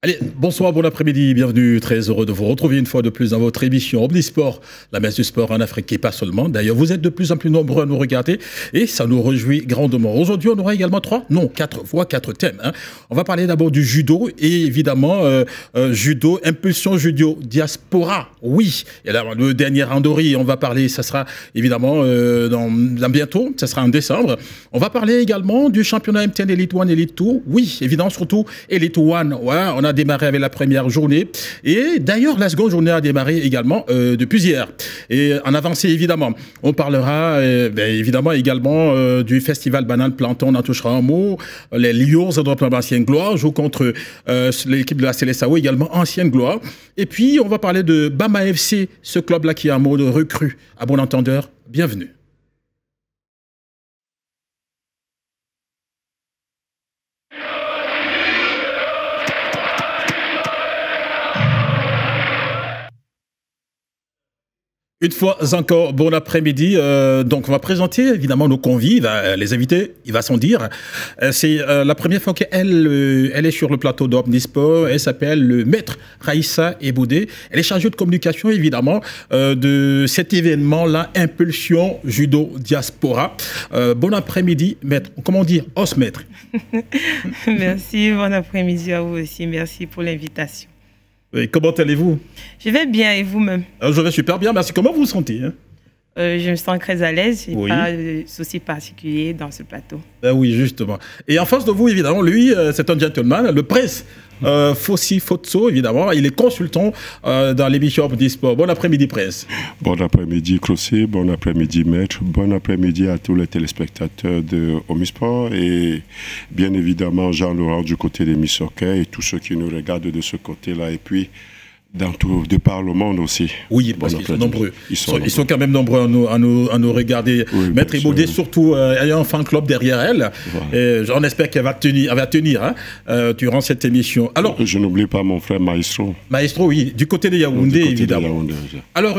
Allez, bonsoir, bon après-midi, bienvenue, très heureux de vous retrouver une fois de plus dans votre émission Omnisport, la messe du sport en Afrique et pas seulement. D'ailleurs, vous êtes de plus en plus nombreux à nous regarder et ça nous réjouit grandement. Aujourd'hui, on aura également quatre thèmes. On va parler d'abord du judo et évidemment, judo, impulsion judo, diaspora, oui. Et là, le dernier randori, on va parler, ça sera évidemment dans bientôt, ça sera en décembre. On va parler également du championnat MTN Elite 1, Elite 2, oui, évidemment, surtout Elite 1, ouais, on a démarré avec la première journée. Et d'ailleurs, la seconde journée a démarré également depuis hier. Et en avancée, évidemment, on parlera évidemment également du festival Banane Planton, on en touchera un mot. Les Lions de Ancienne Gloire jouent contre l'équipe de la Célessao, également Ancienne Gloire. Et puis, on va parler de Bama FC, ce club-là qui est un mot de recrue. À bon entendeur, bienvenue. Une fois encore, bon après-midi. Donc, on va présenter évidemment nos convives, les invités, il va s'en dire. C'est la première fois qu'elle est sur le plateau d'Omnisport. Elle s'appelle le maître Raïssa Eboudé. Elle est chargée de communication, évidemment, de cet événement-là, Impulsion Judo Diaspora. Bon après-midi, maître. Comment dire, os maître. Merci, bon après-midi à vous aussi. Merci pour l'invitation. Et comment allez-vous? Je vais bien, et vous-même? Je vais super bien, merci. Comment vous vous sentez? Je me sens très à l'aise, je n'ai pas de soucis particuliers dans ce plateau. Ben oui, justement. Et en face de vous, évidemment, lui, c'est un gentleman, le prince Fossi Fotso, évidemment. Il est consultant dans l'émission Omnisport. Bon après-midi, prince. Bon après-midi, Crossé. Bon après-midi, maître. Bon après-midi à tous les téléspectateurs de Omnisport. Et bien évidemment, Jean-Laurent du côté des Miss Hockey et tous ceux qui nous regardent de ce côté-là. Et puis, de par le monde aussi. Oui, parce qu'ils sont nombreux. Ils sont quand même nombreux à nous regarder. Oui, maître Eboudé, surtout, ayant un fan club derrière elle. Voilà. J'en espère qu'elle va tenir durant cette émission. Alors, je n'oublie pas mon frère Maestro. Maestro, oui, du côté de Yaoundé, évidemment. Alors,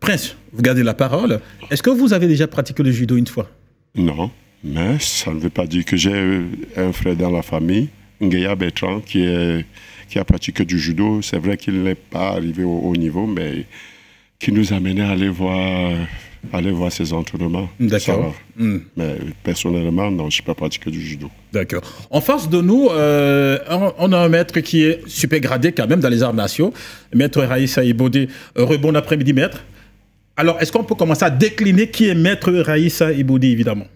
Prince, vous gardez la parole. Est-ce que vous avez déjà pratiqué le judo une fois? Non, mais ça ne veut pas dire que j'ai un frère dans la famille, Ngueya Bertrand, qui a pratiqué du judo. C'est vrai qu'il n'est pas arrivé au haut niveau, mais qui nous amenait à aller voir ses entraînements. D'accord. Mais personnellement, non, je n'ai pas pratiqué du judo. D'accord. En face de nous, on a un maître qui est super gradé quand même dans les arts martiaux, maître Raïssa Eboudé. Bon après-midi, maître. Alors, est-ce qu'on peut commencer à décliner qui est maître Raïssa Eboudé, évidemment?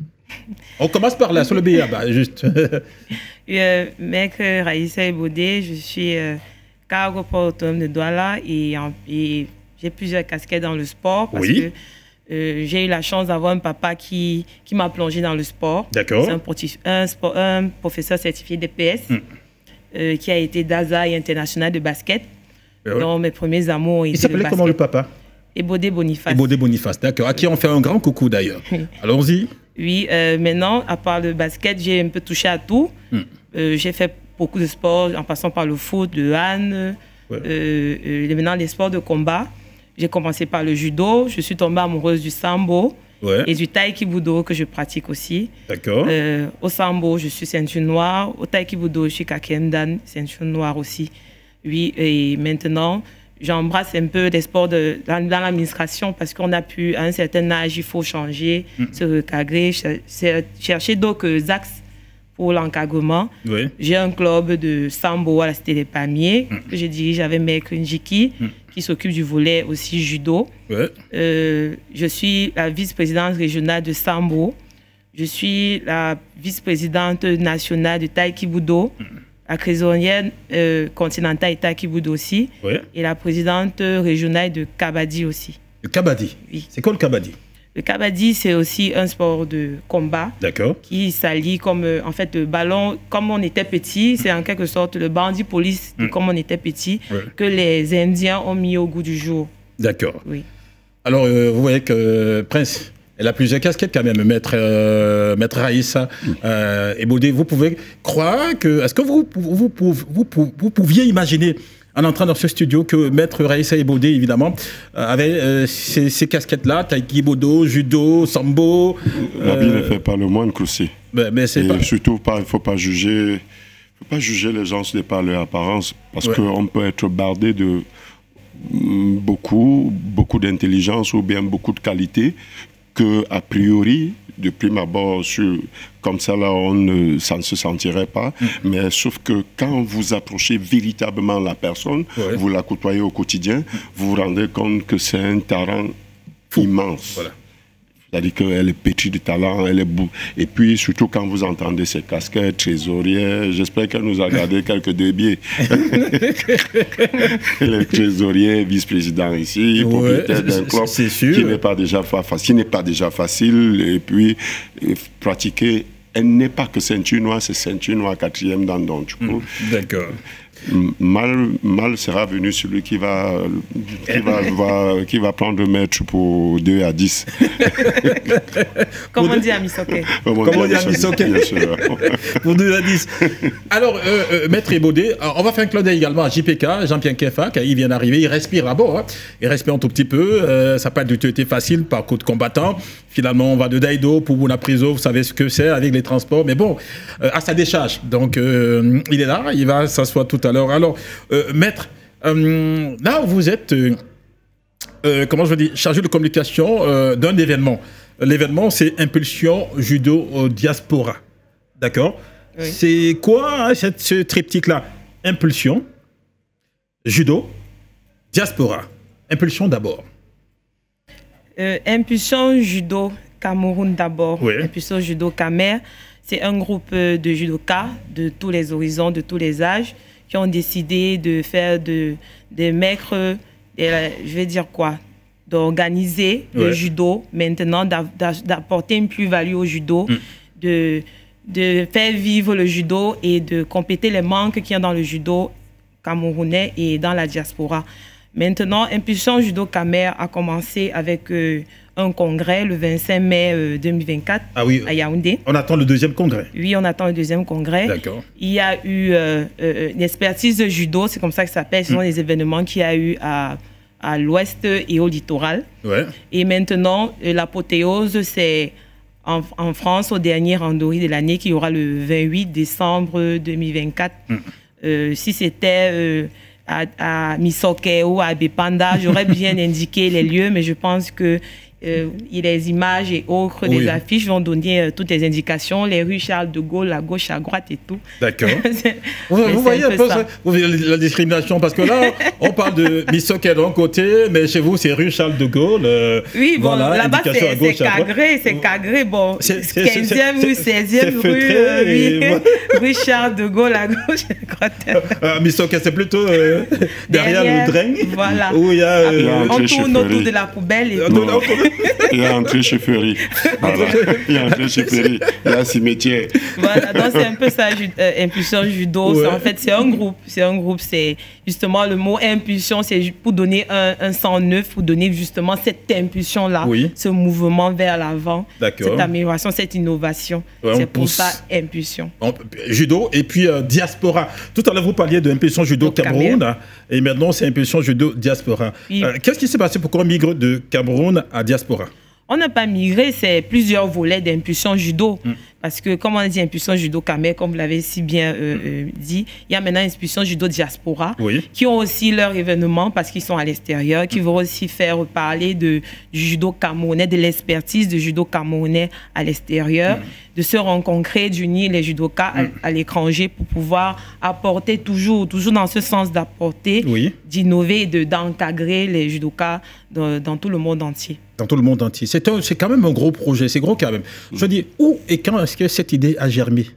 On commence par là, sur le BA, juste. Maître Raïssa Eboudé, je suis cargo port autonome de Douala et j'ai plusieurs casquettes dans le sport parce que j'ai eu la chance d'avoir un papa qui m'a plongé dans le sport. D'accord. C'est un professeur certifié DPS qui a été DASA et international de basket. Donc mes premiers amours ont été. Il s'appelait comment le papa? Eboudé Boniface. Eboudé Boniface, d'accord. À qui on fait un grand coucou d'ailleurs. Allons-y. Oui, maintenant, à part le basket, j'ai un peu touché à tout. J'ai fait beaucoup de sports, en passant par le foot, le hand, maintenant les sports de combat. J'ai commencé par le judo, je suis tombée amoureuse du sambo et du taïkibudo que je pratique aussi. D'accord. Au sambo, je suis ceinture noire. Au taïkibudo, je suis kakemdan, ceinture noire aussi. Oui, et maintenant, j'embrasse un peu les sports dans l'administration parce qu'on a pu, à un certain âge, il faut changer, se recadrer, chercher d'autres axes pour l'encadrement. J'ai un club de sambo à la Cité des Palmiers que je dirige avec Maître Njiki qui s'occupe du volet aussi judo. Je suis la vice-présidente régionale de sambo. Je suis la vice-présidente nationale de taïkibudo. La trésorière continentale et taïkibudo aussi, et la présidente régionale de kabaddi aussi. Le kabaddi? Oui. C'est quoi le kabaddi? Le kabaddi, c'est aussi un sport de combat qui s'allie comme, en fait, le ballon, comme on était petit, c'est en quelque sorte le bandit police de comme on était petit, que les Indiens ont mis au goût du jour. D'accord. Oui. Alors, vous voyez que Prince, elle a plusieurs casquettes quand même, maître Raïssa Eboudé. Vous pouvez croire que... Est-ce que vous pouviez imaginer, en entrant dans ce studio, que maître Raïssa Eboudé, évidemment, avait ces casquettes-là, taïkibudo, judo, sambo... L'habit ne fait pas le moine, Croussi. Mais c'est pas... Surtout, il ne faut pas juger ne peut pas juger les gens par leur apparence, parce qu'on peut être bardé de beaucoup d'intelligence ou bien beaucoup de qualité que, a priori, de prime abord, comme ça, là, ça ne se sentirait pas. Mais sauf que quand vous approchez véritablement la personne, vous la côtoyez au quotidien, vous vous rendez compte que c'est un talent immense. Voilà. C'est-à-dire qu'elle est pétrie de talent, elle est et puis surtout quand vous entendez ses casquettes, trésorier, j'espère qu'elle nous a gardé quelques débiés. Elle est trésorier, vice-président ici, propriétaire d'un club qui n'est pas déjà facile, et puis pratiquer. Elle n'est pas que ceinture noire, c'est ceinture noire 4e dan donc. D'accord. Mal sera venu celui qui va prendre le maître pour 2 à 10. Comme on dit à Missoké. Comme on dit à Missoké. Pour 2 à 10. Alors, Maître Ebodé, on va faire un clin d'œil également à JPK, Jean-Pierre Kefa, il vient d'arriver, il respire d'abord. Hein. Il respire un tout petit peu. Ça n'a pas du tout été facile, parcours de combattant. Finalement, on va de Daido pour Bunapriso, vous savez ce que c'est avec les transports. Mais bon, à sa décharge. Donc, il est là, il va s'asseoir tout à l'heure. Alors, Maître, là vous êtes, comment je veux dire, chargé de communication d'un événement. L'événement, c'est Impulsion Judo Diaspora. D'accord? Oui. C'est quoi hein, ce triptyque-là? Impulsion, Judo, Diaspora. Impulsion d'abord. Impulsion Judo Cameroun d'abord. Oui. Impulsion Judo Camer, c'est un groupe de judokas de tous les horizons, de tous les âges, qui ont décidé de faire des maîtres, je vais dire quoi, d'organiser le judo maintenant, d'apporter une plus-value au judo, de faire vivre le judo et de compléter les manques qu'il y a dans le judo camerounais et dans la diaspora. Maintenant, Impulsion Judo Camer a commencé avec un congrès le 25 mai 2024 à Yaoundé. On attend le 2e congrès. Oui, on attend le 2e congrès. D'accord. Il y a eu une expertise de judo, c'est comme ça que ça s'appelle. Ce sont des événements qu'il y a eu à l'ouest et au littoral. Ouais. Et maintenant, l'apothéose, c'est en France, au dernier randonnée de l'année, qui aura le 28 décembre 2024. Si c'était à Missoké ou à Bepanda, j'aurais bien indiqué les lieux, mais je pense que les images et autres des affiches vont donner toutes les indications, les rues Charles de Gaulle, à gauche, à droite et tout. D'accord. vous voyez un peu ça. La discrimination, parce que là, on parle de Missoké d'un côté, mais chez vous, c'est rue Charles de Gaulle. Oui, bon, voilà, là-bas, c'est Cagré, bon, 15e rue, 16e rue, rue Charles de Gaulle, à gauche, à droite. Missoké, c'est plutôt derrière le drain. Voilà. Où il y a, on tourne autour de la poubelle et tout. Il y a entré chez Ferry. Voilà. Il y a entré chez Ferry. Il y a cimetière. Voilà, donc c'est un peu ça, Impulsion Judo. En fait, c'est un groupe. C'est justement le mot impulsion, c'est pour donner un sang neuf, pour donner justement cette impulsion-là, ce mouvement vers l'avant, cette amélioration, cette innovation. C'est pour ça, impulsion. Judo et puis diaspora. Tout à l'heure, vous parliez de Impulsion Judo Cameroun. Et maintenant, c'est Impulsion Judo Diaspora. Qu'est-ce qui s'est passé pour qu'on migre de Cameroun à diaspora? On n'a pas migré, c'est plusieurs volets d'Impulsion Judo. Parce que, comme on a dit, Impulsion Judo Camer, comme vous l'avez si bien dit, il y a maintenant Impulsion Judo Diaspora, qui ont aussi leur événement parce qu'ils sont à l'extérieur, qui vont aussi faire parler du judo camerounais, de l'expertise du judo camerounais à l'extérieur, de se rencontrer, d'unir les judokas à l'étranger pour pouvoir apporter toujours dans ce sens d'apporter, d'innover et d'encadrer les judokas dans tout le monde entier. Dans tout le monde entier. C'est quand même un gros projet, c'est gros quand même. Je dis, où et quand est-ce que cette idée a germé? Vous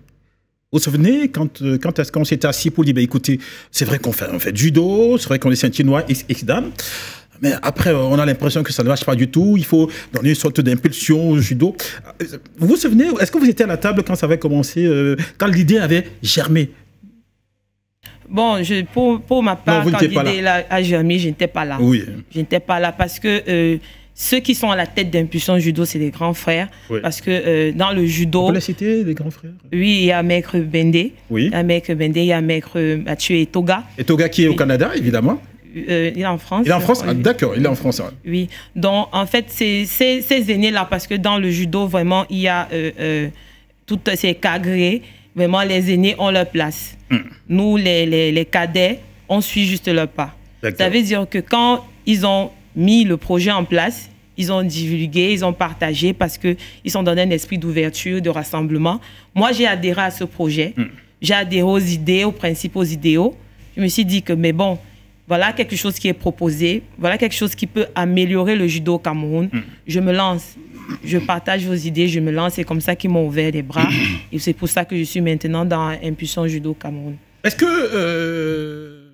vous souvenez, quand est-ce qu'on s'était assis pour dire, bah, écoutez, c'est vrai qu'on fait du judo, c'est vrai qu'on est ceinture noire, X-Dan, mais après, on a l'impression que ça ne marche pas du tout, il faut donner une sorte d'impulsion au judo. Vous vous souvenez, est-ce que vous étiez à la table quand ça avait commencé, quand l'idée avait germé? Bon, pour ma part, quand l'idée a germé, je n'étais pas là. Oui. Je n'étais pas là parce que ceux qui sont à la tête d'Impulsion Judo, c'est les grands frères. Parce que dans le judo... Vous pouvez citer, les grands frères? Oui, il y a Maître Bendé. Oui. Il y a Maître Bendé, il y a Maître Mathieu Etoga. Etoga qui est au Canada, évidemment. Il est en France. Il est en France? Ah, d'accord, il est en France. Oui. Donc, en fait, ces aînés-là, parce que dans le judo, vraiment, il y a toutes ces cagrés. vraiment, les aînés ont leur place. Nous, les cadets, on suit juste leur pas. Ça veut dire que quand ils ont mis le projet en place, ils ont divulgué, ils ont partagé parce qu'ils sont dans un esprit d'ouverture, de rassemblement. Moi, j'ai adhéré à ce projet. J'ai adhéré aux idées, aux principes, aux idéaux. Je me suis dit que, mais bon, voilà quelque chose qui est proposé, voilà quelque chose qui peut améliorer le judo au Cameroun. Je me lance, je partage vos idées, je me lance. C'est comme ça qu'ils m'ont ouvert les bras. Et c'est pour ça que je suis maintenant dans Impulsion Judo au Cameroun. Est-ce que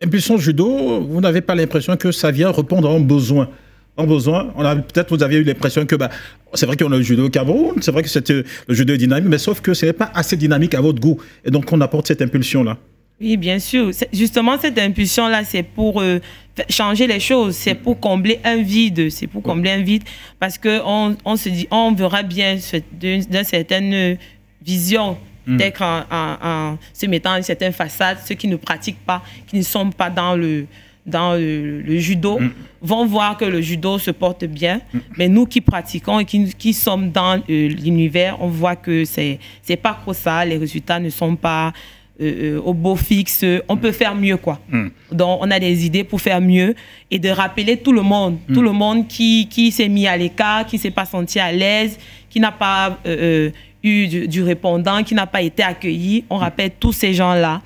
Impulsion Judo, vous n'avez pas l'impression que ça vient répondre à un besoin? Peut-être vous avez eu l'impression que c'est vrai qu'on a le judo au Cameroun, c'est vrai que le judo est dynamique, mais sauf que ce n'est pas assez dynamique à votre goût. Et donc on apporte cette impulsion-là. Oui, bien sûr. Justement, cette impulsion-là, c'est pour changer les choses, c'est pour combler un vide. C'est pour combler un vide parce qu'on se dit, on verra bien d'une certaine vision, peut-être en se mettant une certaine façade, ceux qui ne pratiquent pas, qui ne sont pas dans le judo, vont voir que le judo se porte bien. Mais nous qui pratiquons et qui sommes dans l'univers, on voit que c'est pas trop ça. Les résultats ne sont pas au beau fixe. On peut faire mieux, quoi. Donc, on a des idées pour faire mieux et de rappeler tout le monde qui s'est mis à l'écart, qui s'est pas senti à l'aise, qui n'a pas eu du répondant, qui n'a pas été accueilli. On rappelle tous ces gens-là,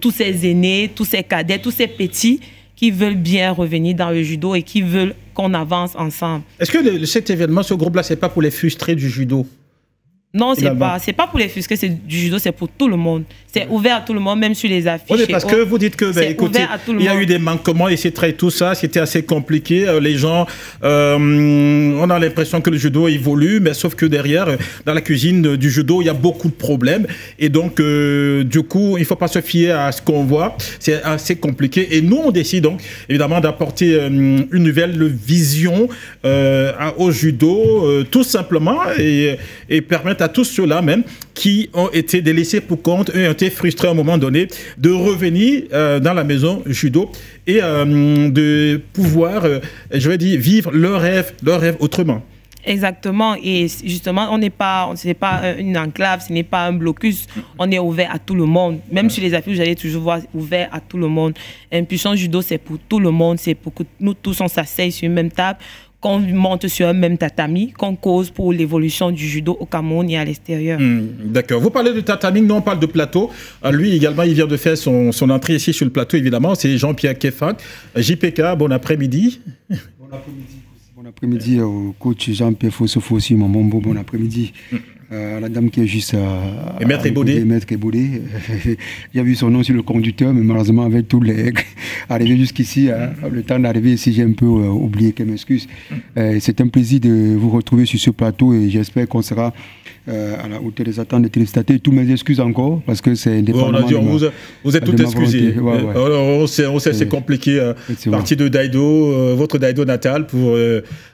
tous ces aînés, tous ces cadets, tous ces petits qui veulent bien revenir dans le judo et qui veulent qu'on avance ensemble. Est-ce que cet événement, ce groupe-là, c'est pas pour les frustrés du judo? Non, c'est pas pour les frustrés, c'est du judo, c'est pour tout le monde. C'est ouvert à tout le monde, même sur les affiches. Oui, parce que vous dites que, écoutez, il y a eu des manquements, etc. et tout ça, c'était assez compliqué. Les gens, on a l'impression que le judo évolue, mais sauf que derrière, dans la cuisine du judo, il y a beaucoup de problèmes. Et donc, du coup, il ne faut pas se fier à ce qu'on voit. C'est assez compliqué. Et nous, on décide donc, évidemment, d'apporter une nouvelle vision au judo, tout simplement, et permettre à tous ceux-là même qui ont été délaissés pour compte et ont été frustrés à un moment donné de revenir dans la maison judo et de pouvoir, je vais dire, vivre leur rêve autrement. Exactement. Et justement, ce n'est pas une enclave, ce n'est pas un blocus. On est ouvert à tout le monde. Même sur les affiches, vous allez toujours voir ouvert à tout le monde. Impulsion Judo, c'est pour tout le monde. C'est pour que nous tous, on s'asseye sur une même table, qu'on monte sur un même tatami, qu'on cause pour l'évolution du judo au Cameroun et à l'extérieur. D'accord. Vous parlez de tatami, nous on parle de plateau. Lui également, il vient de faire son entrée ici sur le plateau, évidemment. C'est Jean-Pierre Kefak. JPK, bon après-midi. Bon après-midi. Bon après-midi au coach Jean-Pierre Fossofossi, Mamombo. Bon après-midi. La dame qui est juste à Maître Ebodé. Maître Ebodé. J'ai vu son nom sur le conducteur, mais malheureusement, avec tous les arrivés jusqu'ici, le temps d'arriver ici, j'ai un peu oublié, qu'elle m'excuse. C'est un plaisir de vous retrouver sur ce plateau et j'espère qu'on sera à la hauteur des attentes des téléspectateurs. Tous mes excuses encore, parce que c'est indépendamment. Vous êtes tout excusé. On sait, c'est compliqué. Partie de Daido, votre Daido natal pour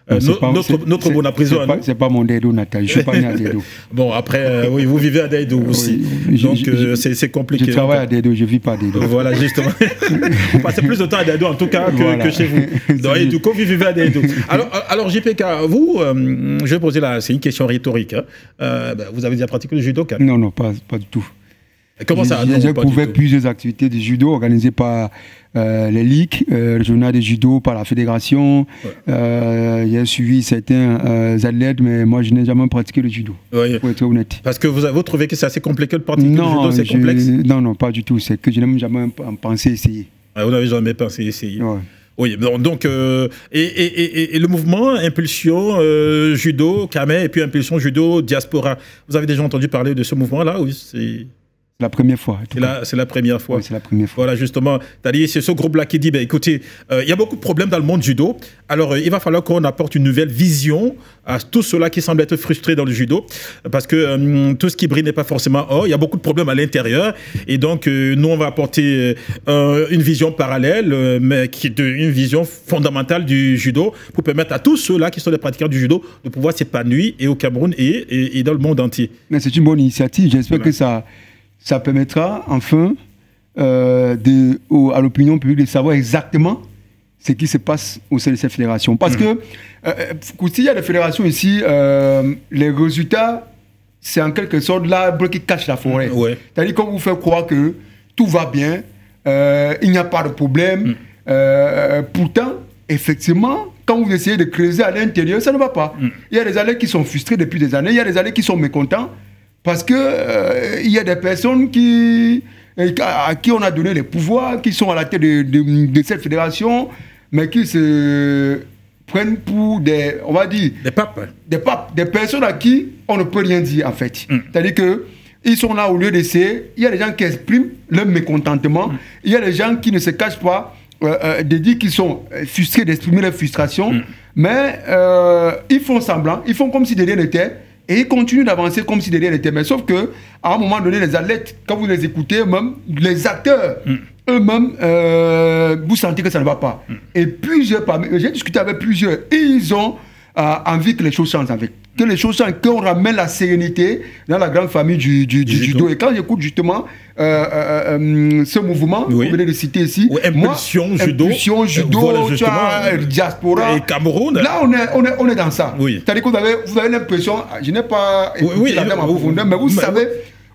notre bon prison. C'est pas mon Daido natal, je suis pas né à Daido. Bon, après, oui, vous vivez à Daido aussi. Donc, c'est compliqué. Je travaille à Daido, je ne vis pas à Daido. Voilà, justement. Vous passez plus de temps à Daido, en tout cas, que chez vous. Donc, et du coup, vous vivez à Daido. Alors JPK, vous, je vais poser là, c'est une question rhétorique. Vous avez déjà pratiqué le judo, Kat? Non, pas du tout. Comment ça? J'ai couvert plusieurs activités de judo organisées par les ligues régionales de judo, par la fédération. J'ai suivi certains athlètes, mais moi je n'ai jamais pratiqué le judo, pour être honnête. Parce que vous trouvez que c'est assez compliqué de pratiquer le judo, c'est complexe? Non, pas du tout. C'est que je n'ai jamais pensé essayer. Vous n'avez jamais pensé essayer? Oui, donc, et le mouvement Impulsion Judo, Kamé, et puis Impulsion Judo Diaspora. Vous avez déjà entendu parler de ce mouvement-là? Oui, c'est la première fois. C'est la première fois. Oui, c'est la première fois. Voilà, justement, c'est ce groupe-là qui dit, écoutez, il y a beaucoup de problèmes dans le monde judo. Alors, il va falloir qu'on apporte une nouvelle vision à tous ceux-là qui semblent être frustrés dans le judo. Parce que tout ce qui brille n'est pas forcément or. Il y a beaucoup de problèmes à l'intérieur. Et donc, nous, on va apporter une vision parallèle, mais qui est une vision fondamentale du judo pour permettre à tous ceux-là qui sont des pratiquants du judo de pouvoir s'épanouir et au Cameroun et dans le monde entier. Mais c'est une bonne initiative. J'espère que ça permettra enfin à l'opinion publique de savoir exactement ce qui se passe au sein de cette fédération. Parce que s'il y a des fédérations ici, les résultats c'est en quelque sorte l'arbre qui cache la forêt. Ouais. C'est-à-dire qu'on vous fait croire que tout va bien, il n'y a pas de problème. Pourtant, effectivement, quand vous essayez de creuser à l'intérieur, ça ne va pas. Il y a des allées qui sont frustrés depuis des années, il y a des allées qui sont mécontents parce que il y a des personnes à qui on a donné les pouvoirs, qui sont à la tête de cette fédération, mais qui se prennent pour des, on va dire, des papes, des personnes à qui on ne peut rien dire en fait. C'est-à-dire que ils sont là au lieu d'essayer. Il y a des gens qui expriment leur mécontentement. Il y a des gens qui ne se cachent pas de dire qu'ils sont frustrés, d'exprimer leur frustration. Mais ils font semblant, ils font comme si de rien n'était. Et ils continuent d'avancer comme si de rien n'était. Mais sauf que à un moment donné, les athlètes, quand vous les écoutez, même les acteurs eux-mêmes, vous sentez que ça ne va pas. Et plusieurs, j'ai discuté avec plusieurs, et ils ont envie que les choses changent avec. Que les choses changent, qu'on ramène la sérénité dans la grande famille du judo. Et quand j'écoute justement ce mouvement, vous venez de citer ici, Impulsion Judo, voilà, Diaspora, et Cameroun. Là, on est dans ça. C'est-à-dire que vous avez l'impression, je n'ai pas écouté la même en profondeur, mais vous savez,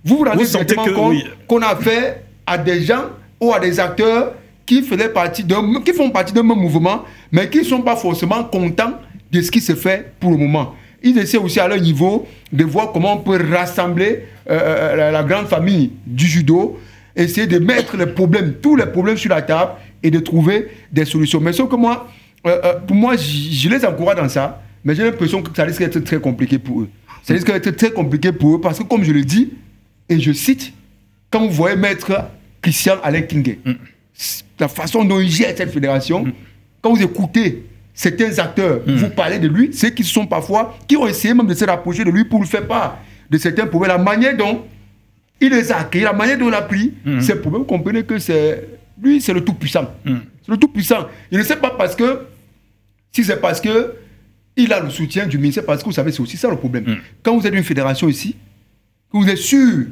vous vous rendez compte qu'on a fait à des gens ou à des acteurs qui font partie d'un même mouvement, mais qui ne sont pas forcément contents de ce qui se fait pour le moment. Ils essaient aussi à leur niveau de voir comment on peut rassembler la grande famille du judo, essayer de mettre les problèmes, tous les problèmes sur la table et de trouver des solutions. Mais sauf que moi, pour moi, je les encourage dans ça, mais j'ai l'impression que ça risque d'être très compliqué pour eux. Ça risque d'être très compliqué pour eux parce que, comme je le dis, et je cite, quand vous voyez maître Christian Alain Kingué, la façon dont il gère cette fédération, quand vous écoutez certains acteurs vous parlez de lui, ceux qui sont parfois, qui ont essayé même de se rapprocher de lui pour lui faire part de certains problèmes, la manière dont il les a accueillis, la manière dont il a pris ces problèmes, vous comprenez que lui, c'est le tout-puissant. C'est le tout-puissant. Il ne sait pas parce que, si c'est parce que il a le soutien du ministère, parce que vous savez, c'est aussi ça le problème. Quand vous êtes une fédération ici, vous êtes sûr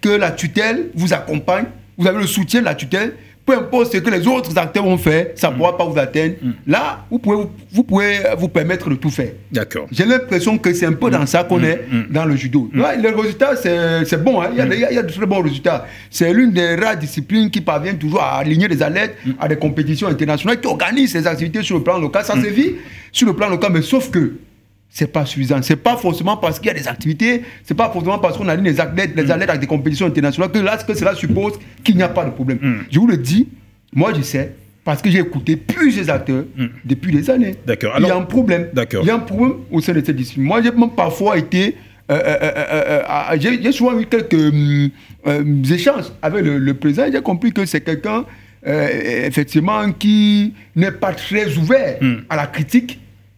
que la tutelle vous accompagne, vous avez le soutien de la tutelle, peu importe ce que les autres acteurs ont fait, ça ne pourra pas vous atteindre. Là, vous pouvez vous permettre de tout faire. D'accord. J'ai l'impression que c'est un peu dans ça qu'on est dans le judo. Là, les résultats, c'est bon. Hein. Il y a de très bons résultats. C'est l'une des rares disciplines qui parvient toujours à aligner les athlètes à des compétitions internationales, qui organisent ces activités sur le plan local. Ça se vit sur le plan local, mais sauf que c'est pas suffisant. C'est pas forcément parce qu'il y a des activités, c'est pas forcément parce qu'on aligne les athlètes à des compétitions internationales que cela suppose qu'il n'y a pas de problème. Je vous le dis, moi je sais, parce que j'ai écouté plusieurs acteurs depuis des années. D'accord. Il y a un problème. Il y a un problème au sein de cette discipline. Moi j'ai même parfois été... j'ai souvent eu quelques échanges avec le président. J'ai compris que c'est quelqu'un, effectivement, qui n'est pas très ouvert à la critique,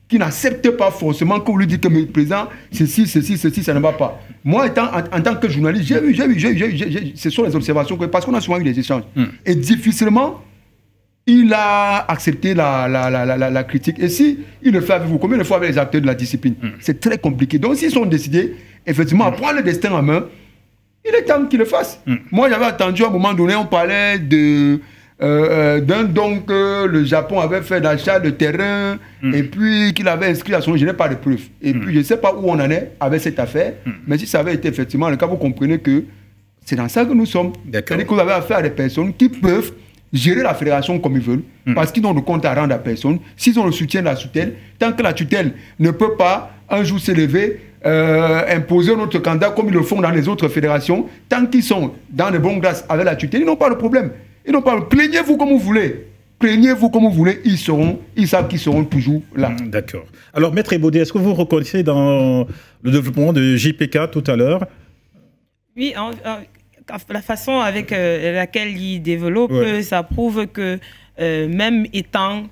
qui n'accepte pas forcément qu'on lui dit que le président, ceci, ça ne va pas. Moi, en tant que journaliste, j'ai vu, ce sont les observations, parce qu'on a souvent eu des échanges. Et difficilement, il a accepté la critique. Et si il le fait avec vous, combien de fois avec les acteurs de la discipline? C'est très compliqué. Donc, s'ils sont décidés, effectivement, à prendre le destin en main, il est temps qu'ils le fassent. Moi, j'avais attendu à un moment donné, on parlait d'un don que le Japon avait fait d'achat de terrain et puis qu'il avait inscrit à son nom. Je n'ai pas de preuves. Et puis je ne sais pas où on en est avec cette affaire, mais si ça avait été effectivement le cas, vous comprenez que c'est dans ça que nous sommes. C'est-à-dire que vous avez affaire à des personnes qui peuvent gérer la fédération comme ils veulent, parce qu'ils n'ont de compte à rendre à personne. S'ils ont le soutien de la tutelle, tant que la tutelle ne peut pas un jour s'élever, imposer notre candidat comme ils le font dans les autres fédérations, tant qu'ils sont dans de bonnes grâces avec la tutelle, ils n'ont pas de problème. Ils n'ont pas. Plaignez-vous comme vous voulez. Plaignez-vous comme vous voulez. Ils savent qu'ils seront toujours là. D'accord. Alors, Maître Ebodé, est-ce que vous reconnaissez dans le développement de JPK tout à l'heure? Oui, la façon avec laquelle il développe, ça prouve que même étant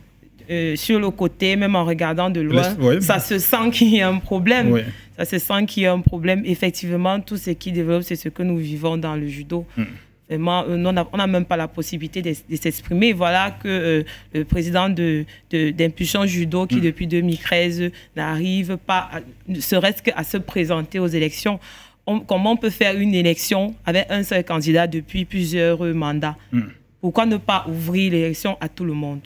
sur le côté, même en regardant de loin, ça se sent qu'il y a un problème. Ça se sent qu'il y a un problème. Effectivement, tout ce qu'il développe, c'est ce que nous vivons dans le judo. Vraiment, on n'a même pas la possibilité de s'exprimer. Voilà que le président d'Impulsion Judo, qui depuis 2013 n'arrive pas, ne serait-ce qu'à se présenter aux élections. Comment on peut faire une élection avec un seul candidat depuis plusieurs mandats? Pourquoi ne pas ouvrir l'élection à tout le monde?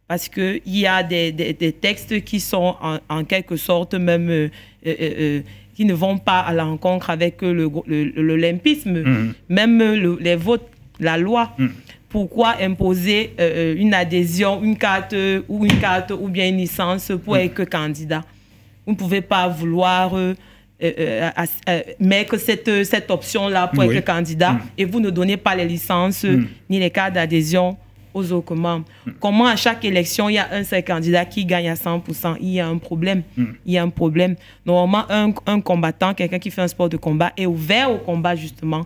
Parce qu'il y a des textes qui sont en quelque sorte même qui ne vont pas à la rencontre avec l'olympisme, même les votes, la loi. Pourquoi imposer une adhésion, une carte ou bien une licence pour être candidat? Vous ne pouvez pas vouloir mettre cette option-là pour être candidat et vous ne donnez pas les licences ni les cartes d'adhésion aux autres membres. Comment à chaque élection, il y a un seul candidat qui gagne à 100%? Il y a un problème. Il y a un problème. Normalement, un combattant, quelqu'un qui fait un sport de combat, est ouvert au combat, justement,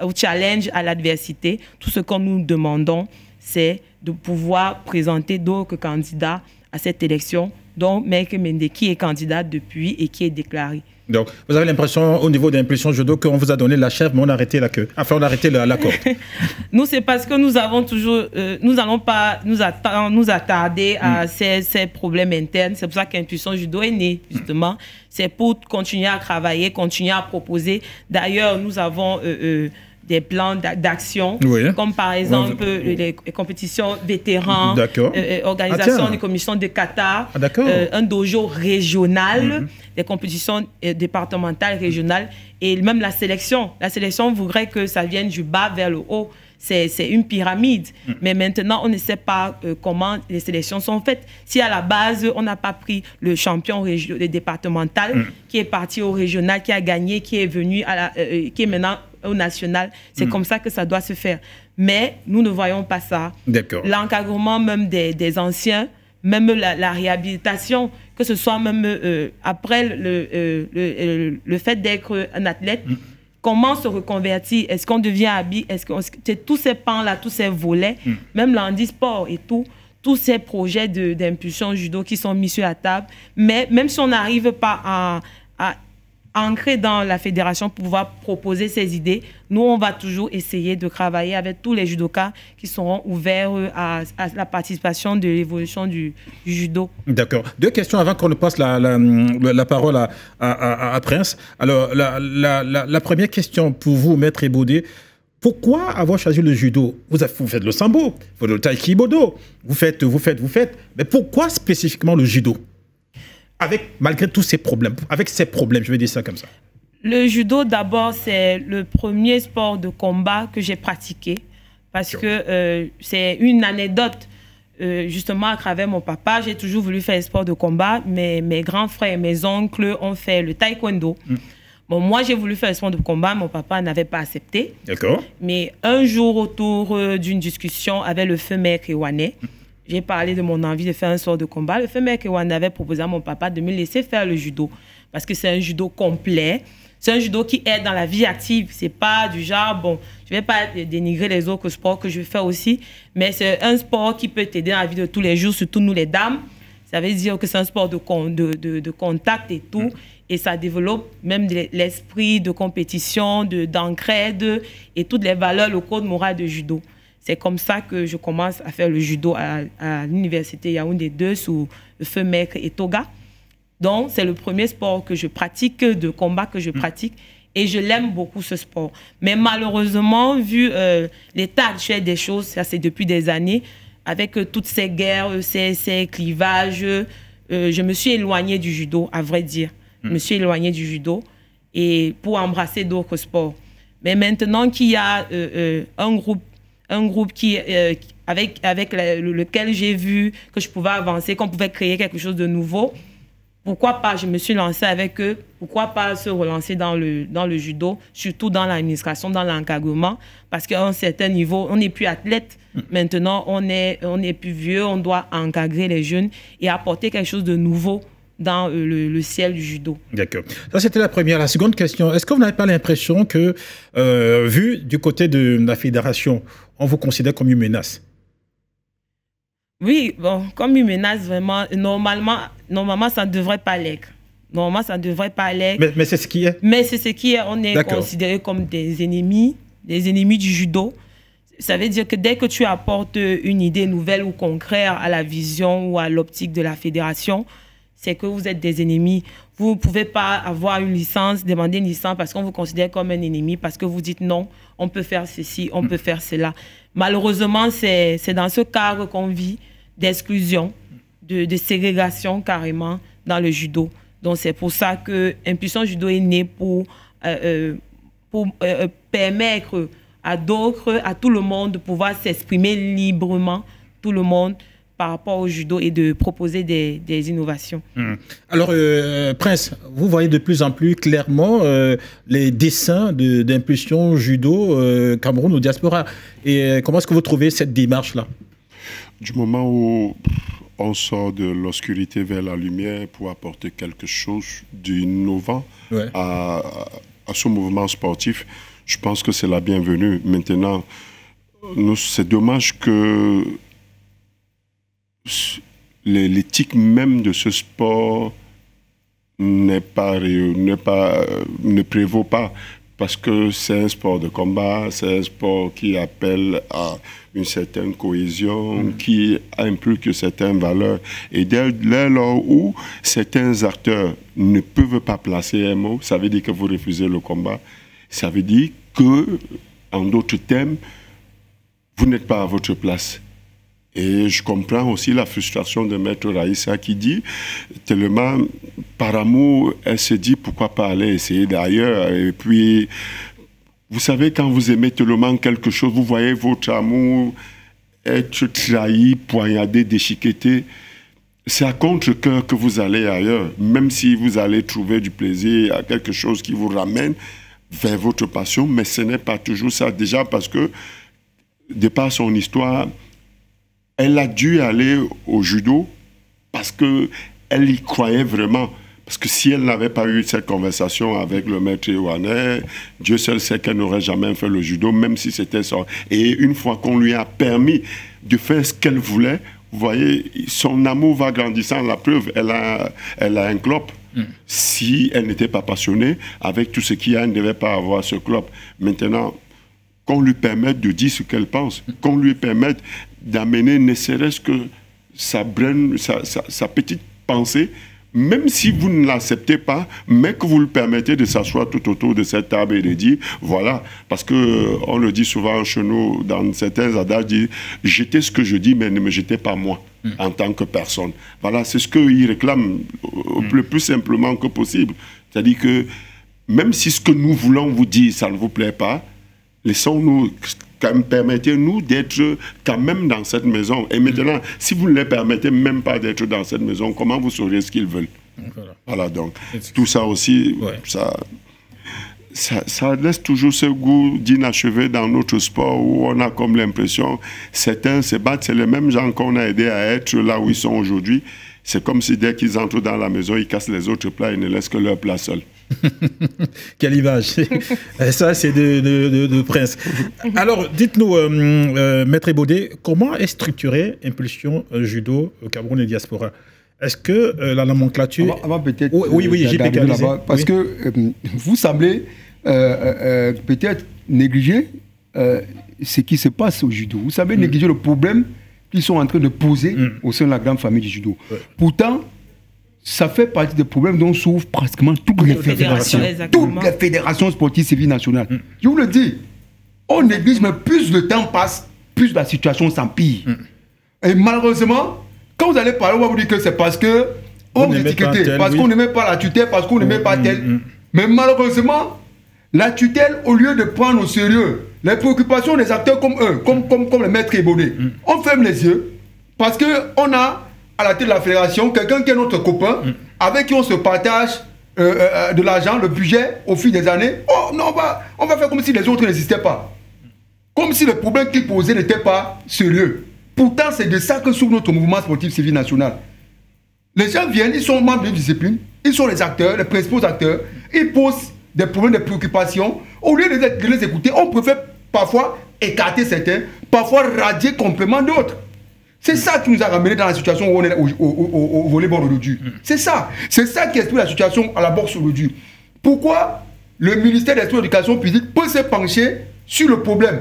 au challenge, à l'adversité. Tout ce que nous demandons, c'est de pouvoir présenter d'autres candidats à cette élection, dont Meïké Mende, qui est candidat depuis et qui est déclaré. Donc, vous avez l'impression, au niveau d'Impulsion Judo, qu'on vous a donné la chèvre, mais on a arrêté la queue. Enfin, on a arrêté la corde. Nous, c'est parce que nous avons toujours... nous n'allons pas nous attarder à ces problèmes internes. C'est pour ça qu'Impulsion Judo est né, justement. C'est pour continuer à travailler, continuer à proposer. D'ailleurs, nous avons... des plans d'action, comme par exemple les compétitions vétérans, organisation des commissions de Qatar, un dojo régional, des compétitions départementales, régionales, et même la sélection. La sélection voudrait que ça vienne du bas vers le haut. C'est une pyramide. Mais maintenant, on ne sait pas comment les sélections sont faites. Si à la base, on n'a pas pris le champion départemental, qui est parti au régional, qui a gagné, qui est venu, qui est maintenant au national, c'est comme ça que ça doit se faire. Mais nous ne voyons pas ça. L'encadrement même des anciens, même la réhabilitation, que ce soit même après le fait d'être un athlète, comment se reconvertir? Est-ce qu'on devient habile? C'est tous ces pans-là, tous ces volets, même l'handisport et tout, tous ces projets d'impulsion judo qui sont mis sur la table. Mais même si on n'arrive pas à ancrer dans la fédération pour pouvoir proposer ces idées, nous, on va toujours essayer de travailler avec tous les judokas qui seront ouverts à la participation de l'évolution du judo. D'accord. Deux questions avant qu'on ne passe la parole à Prince. Alors, la première question pour vous, Maître Ebodé, pourquoi avoir choisi le judo? Vous faites le sambo, vous faites le taekwondo, vous faites. Mais pourquoi spécifiquement le judo? Malgré tous ces problèmes, je vais dire ça comme ça. Le judo, d'abord, c'est le premier sport de combat que j'ai pratiqué parce que c'est une anecdote. Justement, à travers mon papa, j'ai toujours voulu faire le sport de combat, mais mes grands frères et mes oncles ont fait le taekwondo. Bon, moi, j'ai voulu faire le sport de combat, mon papa n'avait pas accepté. D'accord. Mais un jour, autour d'une discussion avec le feu maire Kewane, j'ai parlé de mon envie de faire un sport de combat. Le fait Kewane avait proposé à mon papa de me laisser faire le judo parce que c'est un judo complet. C'est un judo qui aide dans la vie active. C'est pas du genre, bon, je vais pas dénigrer les autres sports que je fais aussi, mais c'est un sport qui peut t'aider dans la vie de tous les jours, surtout nous les dames. Ça veut dire que c'est un sport de contact et tout. Et ça développe même l'esprit de compétition, d'entraide et toutes les valeurs, le code moral de judo. C'est comme ça que je commence à faire le judo à l'université Yaoundé 2 sous le feu Maître Etoga. Donc, c'est le premier sport que je pratique, de combat que je pratique. Et je l'aime beaucoup, ce sport. Mais malheureusement, vu l'état actuel des choses, ça c'est depuis des années, avec toutes ces guerres, ces clivages, je me suis éloignée du judo, à vrai dire. Je me suis éloignée du judo et pour embrasser d'autres sports. Mais maintenant qu'il y a un groupe qui, avec lequel j'ai vu que je pouvais avancer, qu'on pouvait créer quelque chose de nouveau. Pourquoi pas, je me suis lancée avec eux, pourquoi pas se relancer dans le judo, surtout dans l'administration, dans l'encadrement, parce qu'à un certain niveau, on n'est plus athlète. Maintenant, on est plus vieux, on doit encadrer les jeunes et apporter quelque chose de nouveau dans le ciel du judo. D'accord. Ça, c'était la première. La seconde question, est-ce que vous n'avez pas l'impression que, vu du côté de la fédération, on vous considère comme une menace? Oui, bon, comme une menace, vraiment, normalement ça ne devrait pas l'être. Normalement, ça ne devrait pas l'être. Mais c'est ce qui est. Mais c'est ce qui est. On est considérés comme des ennemis du judo. Ça veut dire que dès que tu apportes une idée nouvelle ou concrète à la vision ou à l'optique de la fédération, c'est que vous êtes des ennemis. Vous ne pouvez pas avoir une licence, demander une licence parce qu'on vous considère comme un ennemi, parce que vous dites non, on peut faire ceci, on peut faire cela. Malheureusement, c'est dans ce cadre qu'on vit d'exclusion, de ségrégation carrément dans le judo. Donc c'est pour ça que Impulsion Judo est né pour permettre à d'autres, à tout le monde, de pouvoir s'exprimer librement, tout le monde, par rapport au judo et de proposer des innovations. Alors, Prince, vous voyez de plus en plus clairement les dessins d'impulsion judo Cameroun ou diaspora. Et comment est-ce que vous trouvez cette démarche-là? Du moment où on sort de l'obscurité vers la lumière pour apporter quelque chose d'innovant à ce mouvement sportif, je pense que c'est la bienvenue. Maintenant, c'est dommage que l'éthique même de ce sport ne prévaut pas, parce que c'est un sport de combat, c'est un sport qui appelle à une certaine cohésion, qui implique certaines valeurs. Et dès lors où certains acteurs ne peuvent pas placer un mot, ça veut dire que vous refusez le combat. Ça veut dire que, en d'autres termes, vous n'êtes pas à votre place. Et je comprends aussi la frustration de Maître Raïssa qui dit, tellement par amour, elle se dit pourquoi pas aller essayer d'ailleurs. Et puis, vous savez, quand vous aimez tellement quelque chose, vous voyez votre amour être trahi, poignardé, déchiqueté. C'est à contre-cœur que vous allez ailleurs, même si vous allez trouver du plaisir à quelque chose qui vous ramène vers votre passion, mais ce n'est pas toujours ça. Déjà parce que, de par son histoire, elle a dû aller au judo parce qu'elle y croyait vraiment. Parce que si elle n'avait pas eu cette conversation avec le maître Iwanais, Dieu seul sait qu'elle n'aurait jamais fait le judo, même si c'était ça. Et une fois qu'on lui a permis de faire ce qu'elle voulait, vous voyez, son amour va grandissant. La preuve, elle a un clope. Si elle n'était pas passionnée, avec tout ce qu'il y a, elle ne devait pas avoir ce clope. Maintenant, qu'on lui permette de dire ce qu'elle pense, qu'on lui permette d'amener ne serait-ce que sa petite pensée, même si vous ne l'acceptez pas, mais que vous lui permettez de s'asseoir tout autour de cette table et de dire, voilà, parce qu'on le dit souvent chez nous, dans certains adages, dit, jetez ce que je dis, mais ne me jetez pas moi, en tant que personne. Voilà, c'est ce qu'ils réclament le plus simplement que possible. C'est-à-dire que, même si ce que nous voulons vous dire, ça ne vous plaît pas, laissons-nous, permettez-nous d'être quand même dans cette maison. Et maintenant, si vous ne les permettez même pas d'être dans cette maison, comment vous saurez ce qu'ils veulent? Voilà, donc, tout ça aussi, ça laisse toujours ce goût d'inachevé dans notre sport où on a comme l'impression, certains se battent, c'est les mêmes gens qu'on a aidés à être là où ils sont aujourd'hui. C'est comme si dès qu'ils entrent dans la maison, ils cassent les autres plats et ne laissent que leur plat seul. Quelle image. Ça, c'est de Prince. Alors, dites-nous, Maître Ebodé, comment est structurée Impulsion Judo Cameroun et Diaspora? Est-ce que la nomenclature... Avant peut-être... Oui, JP là-bas, parce que vous semblez peut-être négliger ce qui se passe au judo. Vous savez négliger le problème qu'ils sont en train de poser au sein de la grande famille du judo. Pourtant, ça fait partie des problèmes dont souffrent pratiquement toutes les fédérations. Toutes les fédérations sportives civiles nationales. Je vous le dis, on néglige, mais plus le temps passe, plus la situation s'empire. Et malheureusement, quand vous allez parler, on va vous dire que c'est parce que on vous étiquette, parce qu'on n'aimait pas la tutelle, parce qu'on n'aimait pas tel. Mais malheureusement, la tutelle, au lieu de prendre au sérieux les préoccupations des acteurs comme eux, comme le maître Ebodé, on ferme les yeux parce qu'on a à la tête de la fédération quelqu'un qui est notre copain, avec qui on se partage de l'argent, le budget au fil des années. Oh non, on va faire comme si les autres n'existaient pas. Comme si le problème qu'ils posaient n'était pas sérieux. Pourtant, c'est de ça que souffre notre mouvement sportif civil national. Les gens viennent, ils sont membres d'une discipline, ils sont les acteurs, les principaux acteurs, ils posent des problèmes, des préoccupations. Au lieu de les écouter, on préfère parfois écarter certains, parfois radier complètement d'autres. C'est ça qui nous a ramené dans la situation où on est au volleyball aujourd'hui. C'est ça. C'est ça qui explique la situation à la boxe aujourd'hui. Pourquoi le ministère de l'Éducation publique peut se pencher sur le problème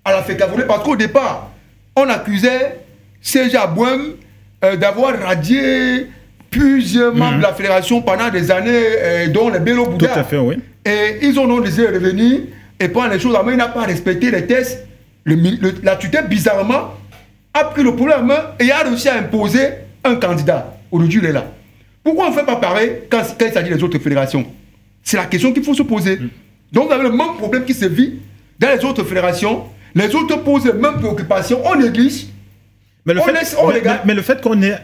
à la FECAFOLE? Parce qu'au départ, on accusait Serge Abouem d'avoir radié plusieurs membres de la fédération pendant des années, dont les Bello Bouddha. Tout à fait, oui. Et ils ont donc décidé de revenir et prendre les choses en main. Il n'a pas respecté les tests. La tutelle, bizarrement, a pris le problème en main et a réussi à imposer un candidat. Aujourd'hui, il est là. Pourquoi on ne fait pas pareil quand il s'agit des autres fédérations? C'est la question qu'il faut se poser. Donc vous avez le même problème qui se vit dans les autres fédérations. Les autres posent les mêmes préoccupations, on néglige. Mais le fait qu'on ait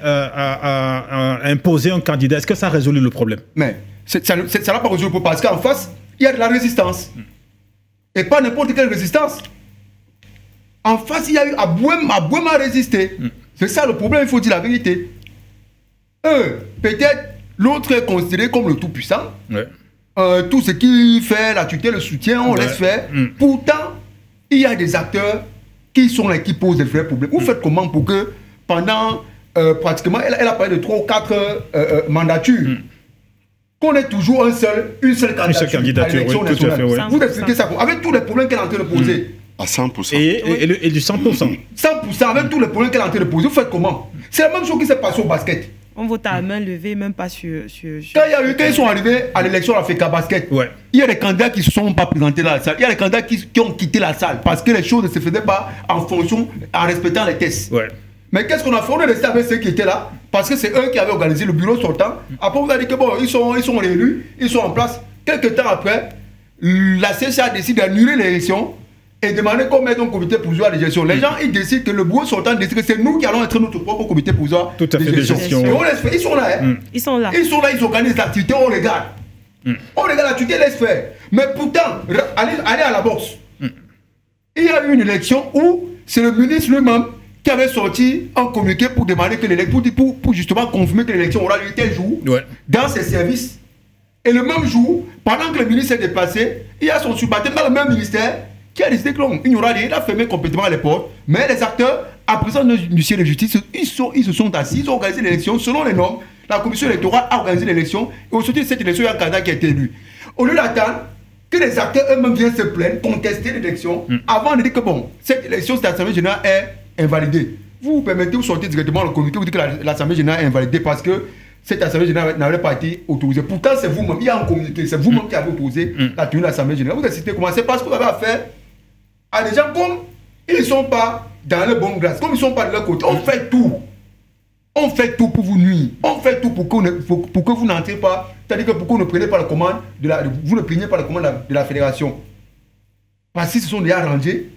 imposé un candidat, est-ce que ça a résolu le problème? Mais ça n'a pas résolu le problème parce qu'en face, il y a de la résistance. Et pas n'importe quelle résistance. En face, il y a eu Abouema à résister. C'est ça le problème, il faut dire la vérité. Peut-être l'autre est considéré comme le tout-puissant. Ouais. Tout ce qu'il fait, la tutelle, le soutien, on laisse faire. Pourtant, il y a des acteurs qui sont là, qui posent des vrais problèmes. Vous faites comment pour que pendant pratiquement, elle a parlé de 3 ou 4 mandatures, qu'on ait toujours une seule candidature à l'élection nationale. Oui. Vous expliquez ça avec tous les problèmes qu'elle est en train de poser. À 100%. Et du 100%. 100% avec tous les problèmes qu'elle est en train de poser. Vous faites comment? C'est la même chose qui s'est passée au basket. On vote à main levée, même pas sur... Quand ils sont arrivés à l'élection Africa Basket, il y a des candidats qui ne se sont pas présentés dans la salle. Il y a des candidats qui ont quitté la salle parce que les choses ne se faisaient pas en respectant les tests. Ouais. Mais qu'est-ce qu'on a fait? On est resté avec ceux qui étaient là parce que c'est eux qui avaient organisé le bureau sortant. Après, on a dit que bon, ils sont réélus, ils sont en place. Quelques temps après, la CCA a décidé d'annuler l'élection et demander qu'on mette un comité provisoire de gestion. Les gens, ils décident que le bureau sortant décide que c'est nous qui allons être notre propre comité provisoire de gestion. Et on laisse faire. Ils sont là. Hein. Ils sont là. Ils sont là, ils organisent l'activité, on regarde. On regarde l'activité, laisse faire. Mais pourtant, allez à la bourse. Il y a eu une élection où c'est le ministre lui-même qui avait sorti un communiqué pour demander que l'élection, pour justement confirmer que l'élection aura lieu tel jour dans ses services. Et le même jour, pendant que le ministre s'est déplacé, il y a son subalterne dans le même ministère qui a décidé qu'il n'y aura rien, il a fermé complètement les portes. Mais les acteurs, à présent du huissier de justice, ils se sont assis, ils ont organisé l'élection selon les normes. La commission électorale a organisé l'élection et au sortir de cette élection, il y a un candidat qui a été élu. Au lieu d'attendre que les acteurs eux-mêmes viennent se plaindre, contester l'élection, avant de dire que bon, cette élection, cette assemblée générale est invalidée. Vous permettez, vous sortez directement le comité, vous dites que l'assemblée générale est invalidée parce que cette assemblée générale n'avait pas été autorisée. Pourtant, c'est vous-même, il y a un communiqué, c'est vous-même qui avez autorisé la tenue de l'assemblée générale. Vous décidez comment? C'est parce que vous avez affaire à des gens comme ils ne sont pas dans le bon grâce, comme ils ne sont pas de leur côté. On fait tout. On fait tout pour vous nuire. On fait tout pour que vous n'entrez pas. C'est-à-dire que pour que vous ne preniez pas la commande vous ne preniez pas la commande de la fédération. Parce qu'ils se sont déjà arrangés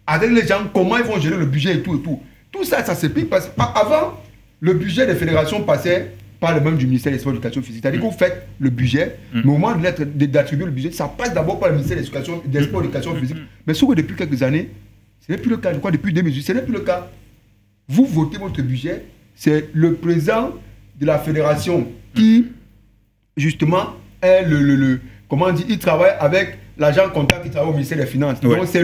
avec les gens, comment ils vont gérer le budget et tout et tout. Tout ça, ça s'explique parce qu'avant, le budget des fédérations passait par le même du ministère des Sports et de l'Éducation physique. C'est-à-dire que vous faites le budget, mais au moment d'attribuer le budget, ça passe d'abord par le ministère des Sports et de l'Éducation physique. Mais sauf que depuis quelques années, ce n'est plus le cas. Je crois depuis 2018, ce n'est plus le cas. Vous votez votre budget, c'est le président de la fédération qui, justement, est comment on dit, il travaille avec l'agent comptable qui travaille au ministère des Finances. Donc c'est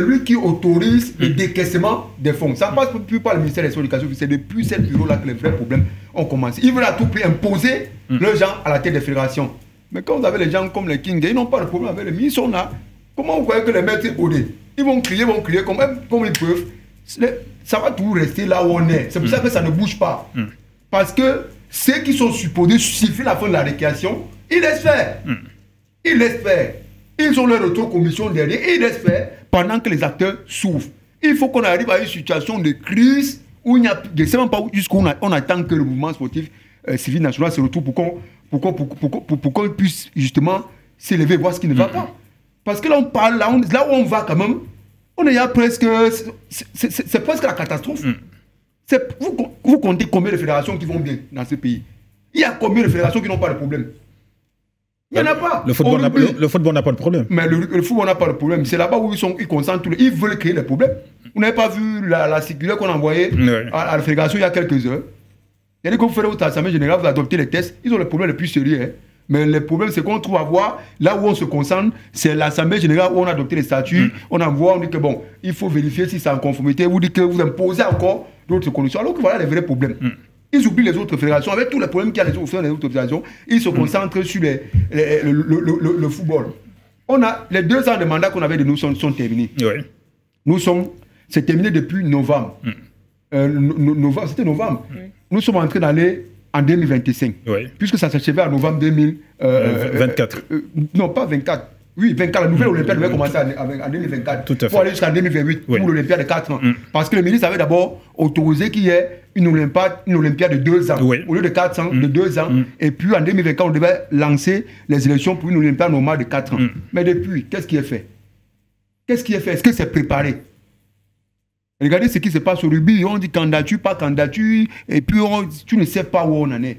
lui qui autorise le décaissement des fonds. Ça ne passe plus par le ministère des Sports et de l'Éducation physique. C'est depuis ce bureau-là que les vrais problèmes ont commencé. Ils veulent à tout prix imposer leurs gens à la tête des fédérations. Mais quand vous avez les gens comme les Kings, ils n'ont pas de problème avec les ministres, ils sont là. Comment vous croyez que les maîtres bodés, ils vont crier comme ils peuvent. Ça va toujours rester là où on est. C'est pour ça que ça ne bouge pas. Parce que ceux qui sont supposés siffler la fin de la récréation, ils laissent faire. Ils laissent faire. Ils ont leur auto-commission derrière, ils laissent faire pendant que les acteurs souffrent. Il faut qu'on arrive à une situation de crise où il n'y a, je ne sais même pas jusqu'où on attend que le mouvement sportif civil national se retrouve pour qu'on puisse justement s'élever, voir ce qui ne va pas. Parce que là on parle, là où on va quand même, on est presque, c'est presque la catastrophe. Vous comptez combien de fédérations qui vont bien dans ce pays? Il y a combien de fédérations qui n'ont pas de problème? Il n'y en a pas. Le football n'a pas de problème. Mais le football n'a pas de problème. C'est là-bas où ils concentrent tous ils veulent créer des problèmes. Vous n'avez pas vu la circulaire qu'on a envoyée à la fédération il y a quelques heures. Il y a des que vous faites votre assemblée générale, vous adoptez les tests, ils ont les problèmes les plus sérieux. Hein. Mais le problème, c'est qu'on trouve à voir, là où on se concentre, c'est l'assemblée générale où on a adopté les statuts, on envoie, on dit que bon, il faut vérifier si c'est en conformité, vous dites que vous imposez encore d'autres conditions. Alors que voilà les vrais problèmes. Ils oublient les autres fédérations. Avec tous les problèmes qu'il y a les autres fédérations, ils se concentrent sur le football. Les 2 ans de mandat qu'on avait de nous sont terminés. C'est terminé depuis novembre. C'était novembre. Nous sommes en train d'aller en 2025. Puisque ça s'achevait en novembre 2024. Non, pas 24. Oui, 24, la nouvelle Olympiade devait commencer en 2024. Tout à fait. Pour aller jusqu'en 2028, Oui. pour l'Olympiade de 4 ans. Parce que le ministre avait d'abord autorisé qu'il y ait une Olympiade de 2 ans. Oui. Au lieu de 4 ans, de 2 ans. Et puis en 2024, on devait lancer les élections pour une Olympiade normale de 4 ans. Mais depuis, qu'est-ce qui est fait? Qu'est-ce qui est fait? Est-ce que c'est préparé? Regardez ce qui se passe au rugby. On dit candidature, pas candidature. Et puis tu ne sais pas où on en est.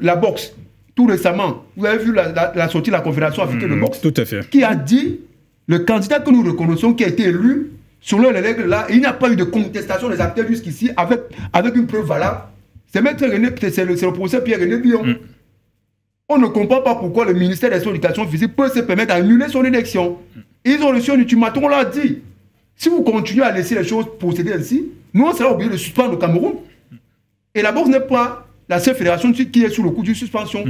La boxe. Tout récemment, vous avez vu la sortie de la Confédération africaine de boxe. Tout à fait. Qui a dit, le candidat que nous reconnaissons, qui a été élu, selon les règles là, il n'y a pas eu de contestation des acteurs jusqu'ici avec une preuve valable. C'est le professeur Pierre-René Billon. On ne comprend pas pourquoi le ministère de l'Éducation physique peut se permettre d'annuler son élection. Ils ont reçu un ultimatum, on l'a dit. Si vous continuez à laisser les choses procéder ainsi, nous on sera obligé de suspendre le Cameroun. Et la boxe n'est pas la seule fédération qui est sous le coup d'une suspension.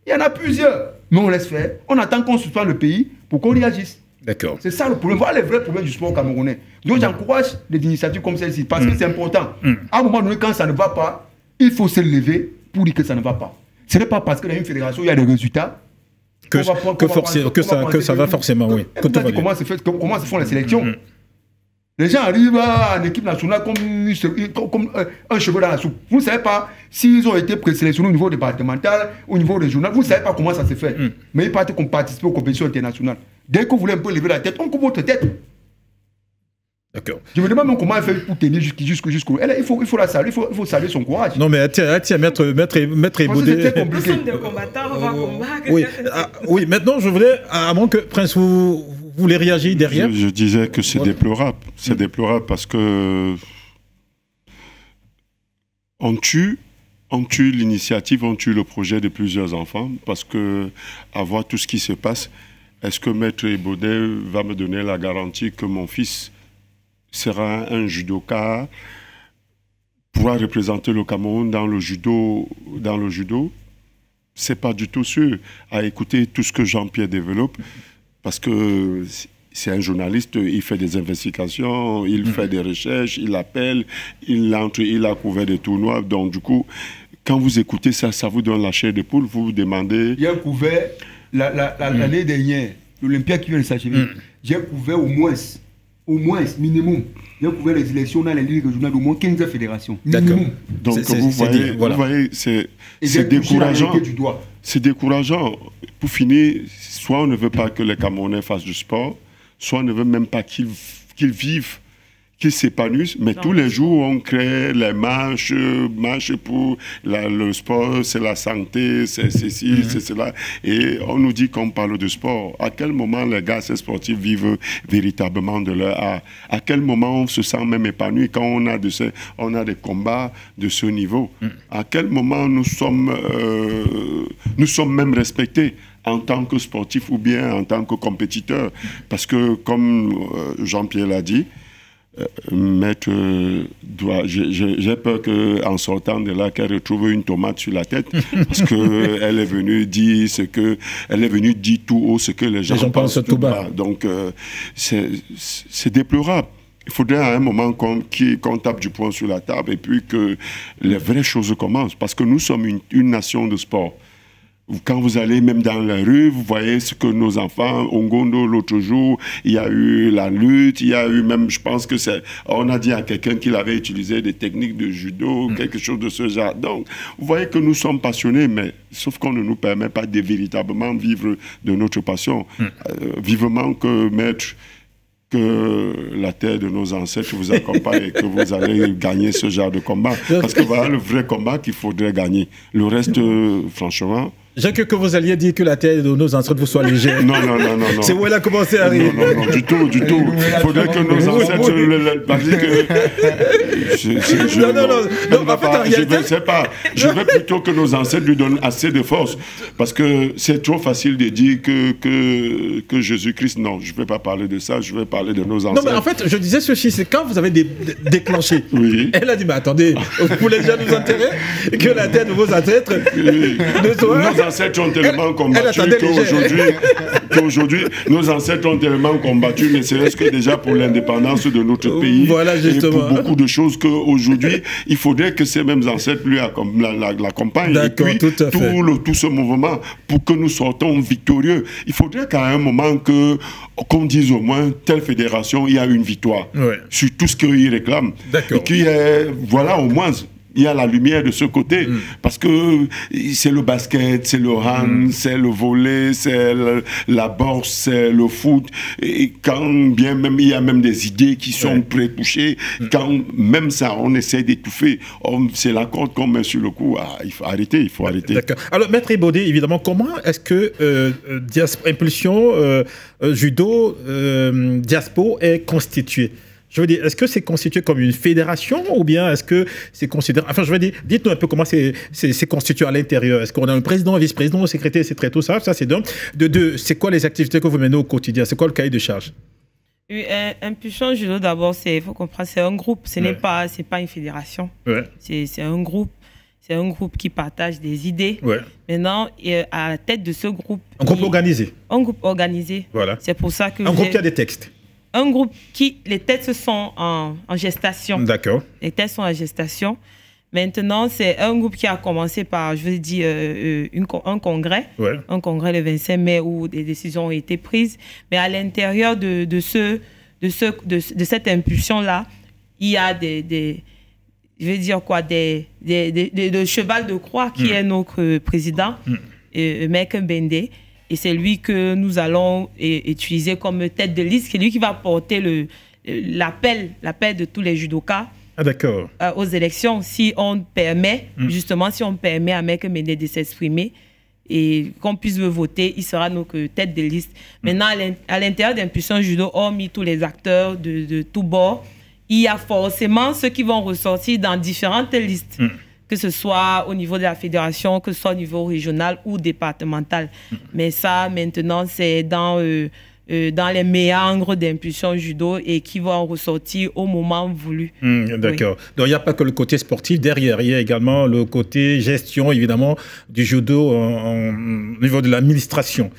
Il y en a plusieurs. Mais on laisse faire. On attend qu'on suspende le pays pour qu'on y agisse. D'accord. C'est ça le problème. Voilà les vrais problèmes du sport camerounais. Donc j'encourage des initiatives comme celle-ci parce que c'est important. À un moment donné, quand ça ne va pas, il faut se lever pour dire que ça ne va pas. Ce n'est pas parce qu'il y a une fédération, il y a des résultats. Que ça va forcément, oui. Comment se font les sélections? Les gens arrivent en équipe nationale comme un cheveu dans la soupe. Vous ne savez pas s'ils ont été présélectionnés au niveau départemental, au niveau régional. Vous ne savez pas comment ça se fait. Mais ils partent participer aux compétitions internationales. Dès que vous voulez un peu lever la tête, on coupe votre tête. D'accord. Je me demande même comment elle fait pour tenir jusqu'au... Il faut la saluer, il faut saluer son courage. Non, mais tiens, maître Ebodé. C'est Nous sommes des combattants, on va combattre. Oui. Oui, maintenant, je voulais, à moins que Prince, vous voulez réagir derrière. Je disais que c'est déplorable. C'est déplorable parce que on tue l'initiative, on tue le projet de plusieurs enfants parce que, à voir tout ce qui se passe, est-ce que Maître Ebodé va me donner la garantie que mon fils sera un judoka, pourra représenter le Cameroun dans le judo? C'est pas du tout sûr. À écouter tout ce que Jean-Pierre développe, parce que c'est un journaliste, il fait des investigations, il fait des recherches, il appelle, il a couvert des tournois. Donc du coup, quand vous écoutez ça, ça vous donne la chair de poule, vous vous demandez... J'ai couvert, l'année dernière, l'Olympia qui vient de s'achever, j'ai couvert au moins, minimum, j'ai couvert les élections dans les ligues régionales d'au moins 15 fédérations. Minimum. Donc vous voyez, c'est décourageant. C'est décourageant. Pour finir, soit on ne veut pas que les Camerounais fassent du sport, soit on ne veut même pas qu'ils vivent, qu'ils s'épanouissent, mais tous les jours on crée les marches pour le sport, c'est la santé, c'est ceci, c'est cela, et on nous dit qu'on parle de sport. À quel moment les gars, ces sportifs vivent véritablement de leur art? À quel moment on se sent même épanoui quand on a des combats de ce niveau? À quel moment nous sommes même respectés en tant que sportifs ou bien en tant que compétiteurs? Parce que, comme Jean-Pierre l'a dit, Maître j'ai peur qu'en sortant de là, qu'elle retrouve une tomate sur la tête, parce qu'elle est venue dire tout haut ce que les gens pensent tout bas. Donc, c'est déplorable. Il faudrait à un moment qu'on tape du poing sur la table et puis que les vraies choses commencent, parce que nous sommes une nation de sport. Quand vous allez même dans la rue, vous voyez ce que nos enfants, Ongondo l'autre jour, il y a eu la lutte, il y a eu même, je pense que on a dit à quelqu'un qu'il avait utilisé des techniques de judo, quelque chose de ce genre. Donc, vous voyez que nous sommes passionnés, mais sauf qu'on ne nous permet pas de véritablement vivre de notre passion. Vivement que la terre de nos ancêtres vous accompagne et que vous allez gagner ce genre de combat. Parce que voilà le vrai combat qu'il faudrait gagner. Le reste, franchement... J'ai cru que vous alliez dire que la terre de nos ancêtres vous soit légère. Non. C'est où elle a commencé à arriver. Non, du tout. Il faudrait que nos ancêtres... Je veux plutôt que nos ancêtres lui donnent assez de force. Parce que c'est trop facile de dire que Jésus-Christ... Non, je ne vais pas parler de ça, je vais parler de nos ancêtres. Non, mais en fait, je disais ceci, c'est quand vous avez déclenché. Oui. Elle a dit, mais attendez, vous voulez déjà nous enterrer que la terre de vos ancêtres ne soit... ancêtres ont tellement combattu qu'aujourd'hui, nos ancêtres ont tellement combattu, ne serait-ce que déjà pour l'indépendance de notre pays. Voilà, justement. Et pour beaucoup de choses qu'aujourd'hui, il faudrait que ces mêmes ancêtres lui l'accompagnent. Et puis, tout ce mouvement, pour que nous sortons victorieux, il faudrait qu'à un moment qu'on dise au moins, telle fédération, il y a une victoire sur tout ce qu'ils réclament. Et qu'il y ait, voilà, au moins, il y a la lumière de ce côté. Parce que c'est le basket, c'est le hand, c'est le volley, c'est la boxe, c'est le foot. Et quand bien même, il y a même des idées qui sont pré-couchées, quand même ça, on essaie d'étouffer. C'est la corde qu'on met sur le cou. Il faut arrêter, il faut arrêter. D'accord. Alors, Maître Ebodé, évidemment, comment est-ce que Impulsion Judo Diaspo est constituée? Je veux dire, est-ce que c'est constitué comme une fédération ou bien est-ce que c'est considéré... Enfin, je veux dire, dites-nous un peu comment c'est constitué à l'intérieur. Est-ce qu'on a un président, un vice-président, un secrétaire, c'est très tout ça. Ça, c'est d'un. De deux, c'est quoi les activités que vous menez au quotidien? C'est quoi le cahier de charge? Impulsion Judo, d'abord, il faut comprendre, c'est un groupe. Ce n'est pas une fédération. C'est un groupe. C'est un groupe qui partage des idées. Maintenant, à la tête de ce groupe... Un groupe organisé. Un groupe organisé. Voilà. C'est pour ça que... Un groupe qui a des textes. Un groupe qui, les têtes sont en gestation. D'accord. Les têtes sont en gestation. Maintenant, c'est un groupe qui a commencé par, je veux dire, un congrès. Un congrès le 25 mai où des décisions ont été prises. Mais à l'intérieur de cette impulsion-là, il y a je vais dire quoi, de cheval de croix qui est notre président, Mec Bende. Et c'est lui que nous allons utiliser comme tête de liste. C'est lui qui va porter l'appel de tous les judokas aux élections. Si on permet, justement, si on permet à Mec Bende de s'exprimer et qu'on puisse le voter, il sera notre tête de liste. Maintenant, à l'intérieur d'Impulsion Judo, hormis tous les acteurs de tous bords, il y a forcément ceux qui vont ressortir dans différentes listes. Que ce soit au niveau de la fédération, que ce soit au niveau régional ou départemental. Mais ça, maintenant, c'est dans les méandres d'Impulsion Judo et qui vont ressortir au moment voulu. D'accord. Donc, il n'y a pas que le côté sportif derrière. Il y a également le côté gestion, évidemment, du judo au niveau de l'administration.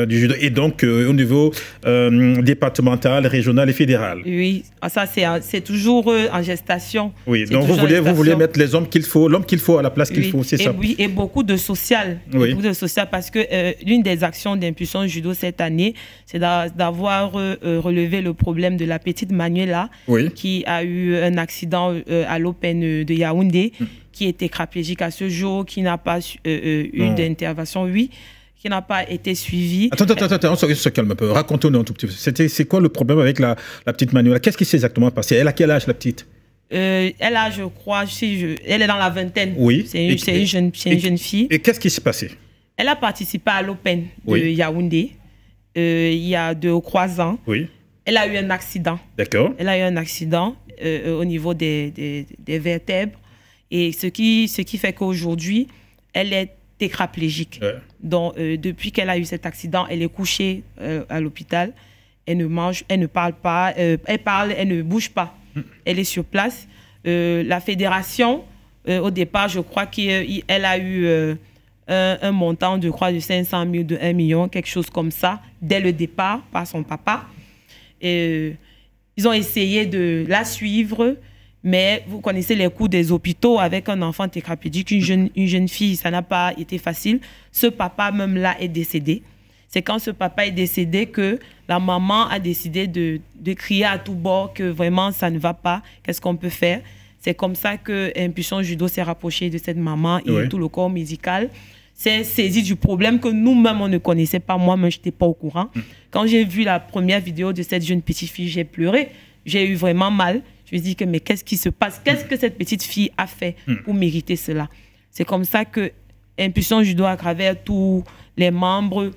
Du judo et donc au niveau départemental, régional et fédéral. Oui, ça c'est toujours en gestation. Oui, donc vous voulez mettre les hommes qu'il faut, l'homme qu'il faut à la place qu'il faut, c'est ça. Oui, et beaucoup de social. Beaucoup de social parce que l'une des actions d'Impulsion Judo cette année, c'est d'avoir relevé le problème de la petite Manuela qui a eu un accident à l'Open de Yaoundé, qui est tétraplégique à ce jour, qui n'a pas eu d'intervention, qui n'a pas été suivi. Attends, on se calme un peu. Racontons-nous un tout petit peu. C'est quoi le problème avec la petite Manuela? Qu'est-ce qui s'est exactement passé? Elle a quel âge, la petite? Elle a, je crois, elle est dans la vingtaine. Oui. C'est une jeune fille. Et qu'est-ce qui s'est passé? Elle a participé à l'Open de Yaoundé il y a 2 ou 3 ans. Oui. Elle a eu un accident. D'accord. Elle a eu un accident au niveau des vertèbres. Et ce qui fait qu'aujourd'hui, elle est tétraplégique. Donc, depuis qu'elle a eu cet accident, elle est couchée à l'hôpital. Elle ne mange, elle ne parle pas. Elle parle, elle ne bouge pas. Elle est sur place. La fédération, au départ, je crois qu'elle a eu un montant, je crois, de 500 000, de 1 million, quelque chose comme ça, dès le départ, par son papa. Et, ils ont essayé de la suivre. Mais vous connaissez les coûts des hôpitaux avec un enfant tétraplégique, une jeune fille, ça n'a pas été facile. Ce papa même là est décédé. C'est quand ce papa est décédé que la maman a décidé de crier à tout bord que vraiment ça ne va pas, qu'est-ce qu'on peut faire. C'est comme ça que Impulsion Judo s'est rapproché de cette maman et tout le corps médical s'est saisi du problème que nous-mêmes on ne connaissait pas. Moi-même, je n'étais pas au courant. Quand j'ai vu la première vidéo de cette jeune petite fille, j'ai pleuré. J'ai eu vraiment mal. Je me dis que mais qu'est-ce qui se passe? Qu'est-ce que cette petite fille a fait pour mériter cela? C'est comme ça que Impulsion Judo, à travers tous les membres,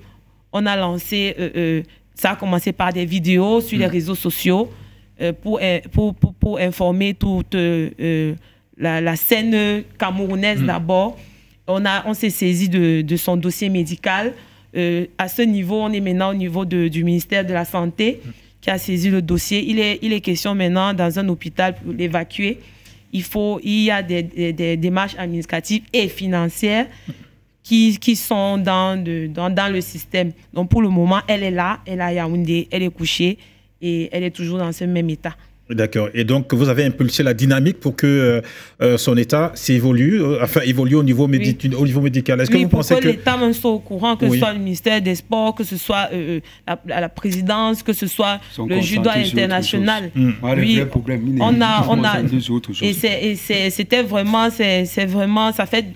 on a lancé, ça a commencé par des vidéos sur les réseaux sociaux pour informer toute la scène camerounaise d'abord. On s'est saisi de son dossier médical. À ce niveau, on est maintenant au niveau du ministère de la Santé qui a saisi le dossier. Il est question maintenant dans un hôpital pour l'évacuer. Il y a des démarches administratives et financières qui sont dans le système. Donc pour le moment, elle est là, elle est à Yaoundé, elle est couchée et elle est toujours dans ce même état. D'accord. Et donc, vous avez impulsé la dynamique pour que son état s'évolue, enfin, évolue au niveau, au niveau médical. Est-ce que vous pensez que l'État même soit au courant, que ce soit le ministère des Sports, que ce soit la présidence, que ce soit le judo international. Oui, on a et c'était vraiment, ça fait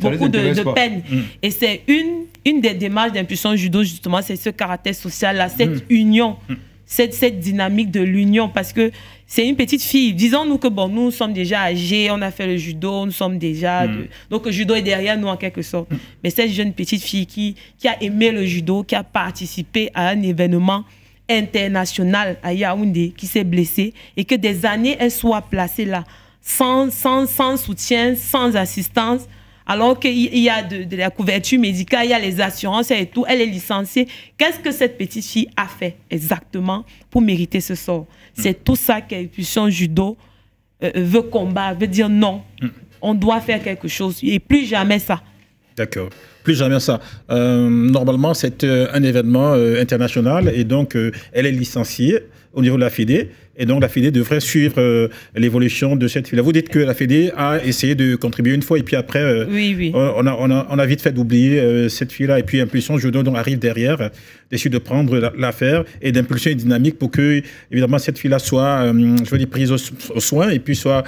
beaucoup de peine. Et c'est une des démarches d'impulsion judo, justement, c'est ce caractère social-là, cette union. Cette dynamique de l'union, parce que c'est une petite fille. Disons-nous que bon, nous sommes déjà âgés, on a fait le judo, nous sommes déjà... donc le judo est derrière nous en quelque sorte. Mais cette jeune petite fille qui a aimé le judo, qui a participé à un événement international à Yaoundé, qui s'est blessée, et que des années, elle soit placée là, sans soutien, sans assistance, alors qu'il y a de la couverture médicale, il y a les assurances et tout, elle est licenciée. Qu'est-ce que cette petite fille a fait exactement pour mériter ce sort? C'est tout ça qu'Impulsion Judo veut combattre, veut dire non, on doit faire quelque chose et plus jamais ça. D'accord, plus jamais ça. Normalement, c'est un événement international et donc elle est licenciée au niveau de la FEDE. Et donc, la FEDE devrait suivre l'évolution de cette fille-là. Vous dites que la FEDE a essayé de contribuer une fois et puis après, oui. On a vite fait d'oublier cette fille-là. Et puis, Impulsion Judo donc, arrive derrière, décide de prendre l'affaire et d'impulser une dynamique pour que, évidemment, cette fille-là soit, je veux dire, prise au soin et puis soit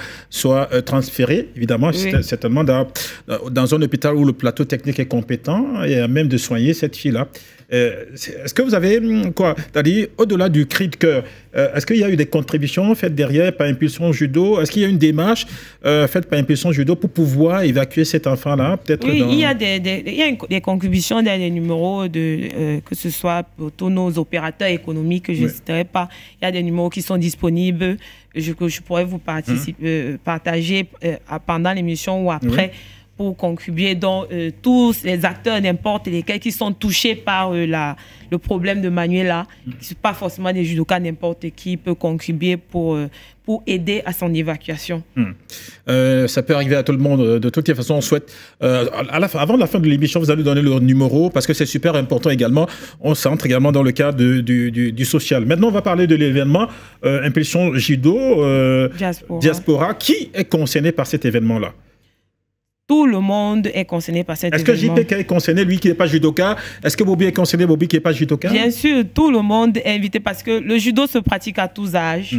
transférée, évidemment, certainement dans un hôpital où le plateau technique est compétent et à même de soigner cette fille-là. Est-ce que vous avez, c'est-à-dire, au-delà du cri de cœur, est-ce qu'il y a eu des contributions faites derrière par Impulsion Judo? Est-ce qu'il y a une démarche faite par Impulsion Judo pour pouvoir évacuer cet enfant-là? Oui, il y a des contributions dans les numéros, que ce soit pour tous nos opérateurs économiques, je ne citerai pas. Il y a des numéros qui sont disponibles, que je pourrais vous partager pendant l'émission ou après. Pour contribuer, donc tous les acteurs, n'importe lesquels, qui sont touchés par le problème de Manuela, qui ne sont pas forcément des judokas, n'importe qui peut contribuer pour aider à son évacuation. Ça peut arriver à tout le monde. De toutes les façons, on souhaite... avant la fin de l'émission, vous allez donner le numéro, parce que c'est super important également. On s'entre également dans le cadre du social. Maintenant, on va parler de l'événement Impulsion Judo Diaspora. Qui est concerné par cet événement-là? Tout le monde est concerné par cet événement. Est-ce que JP est concerné, lui qui n'est pas judoka? Est-ce que Bobby est concerné, Bobby qui n'est pas judoka? Bien sûr, tout le monde est invité parce que le judo se pratique à tous âges.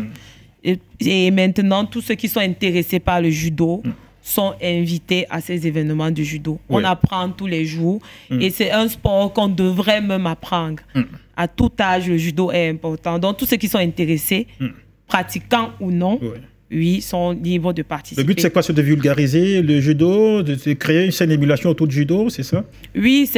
Et maintenant, tous ceux qui sont intéressés par le judo sont invités à ces événements de judo. On apprend tous les jours et c'est un sport qu'on devrait même apprendre. À tout âge, le judo est important. Donc, tous ceux qui sont intéressés, pratiquants ou non, oui, sont libres de participer. Le but, c'est quoi? C'est de vulgariser le judo, de créer une scène d'émulation autour du judo, c'est ça? Oui,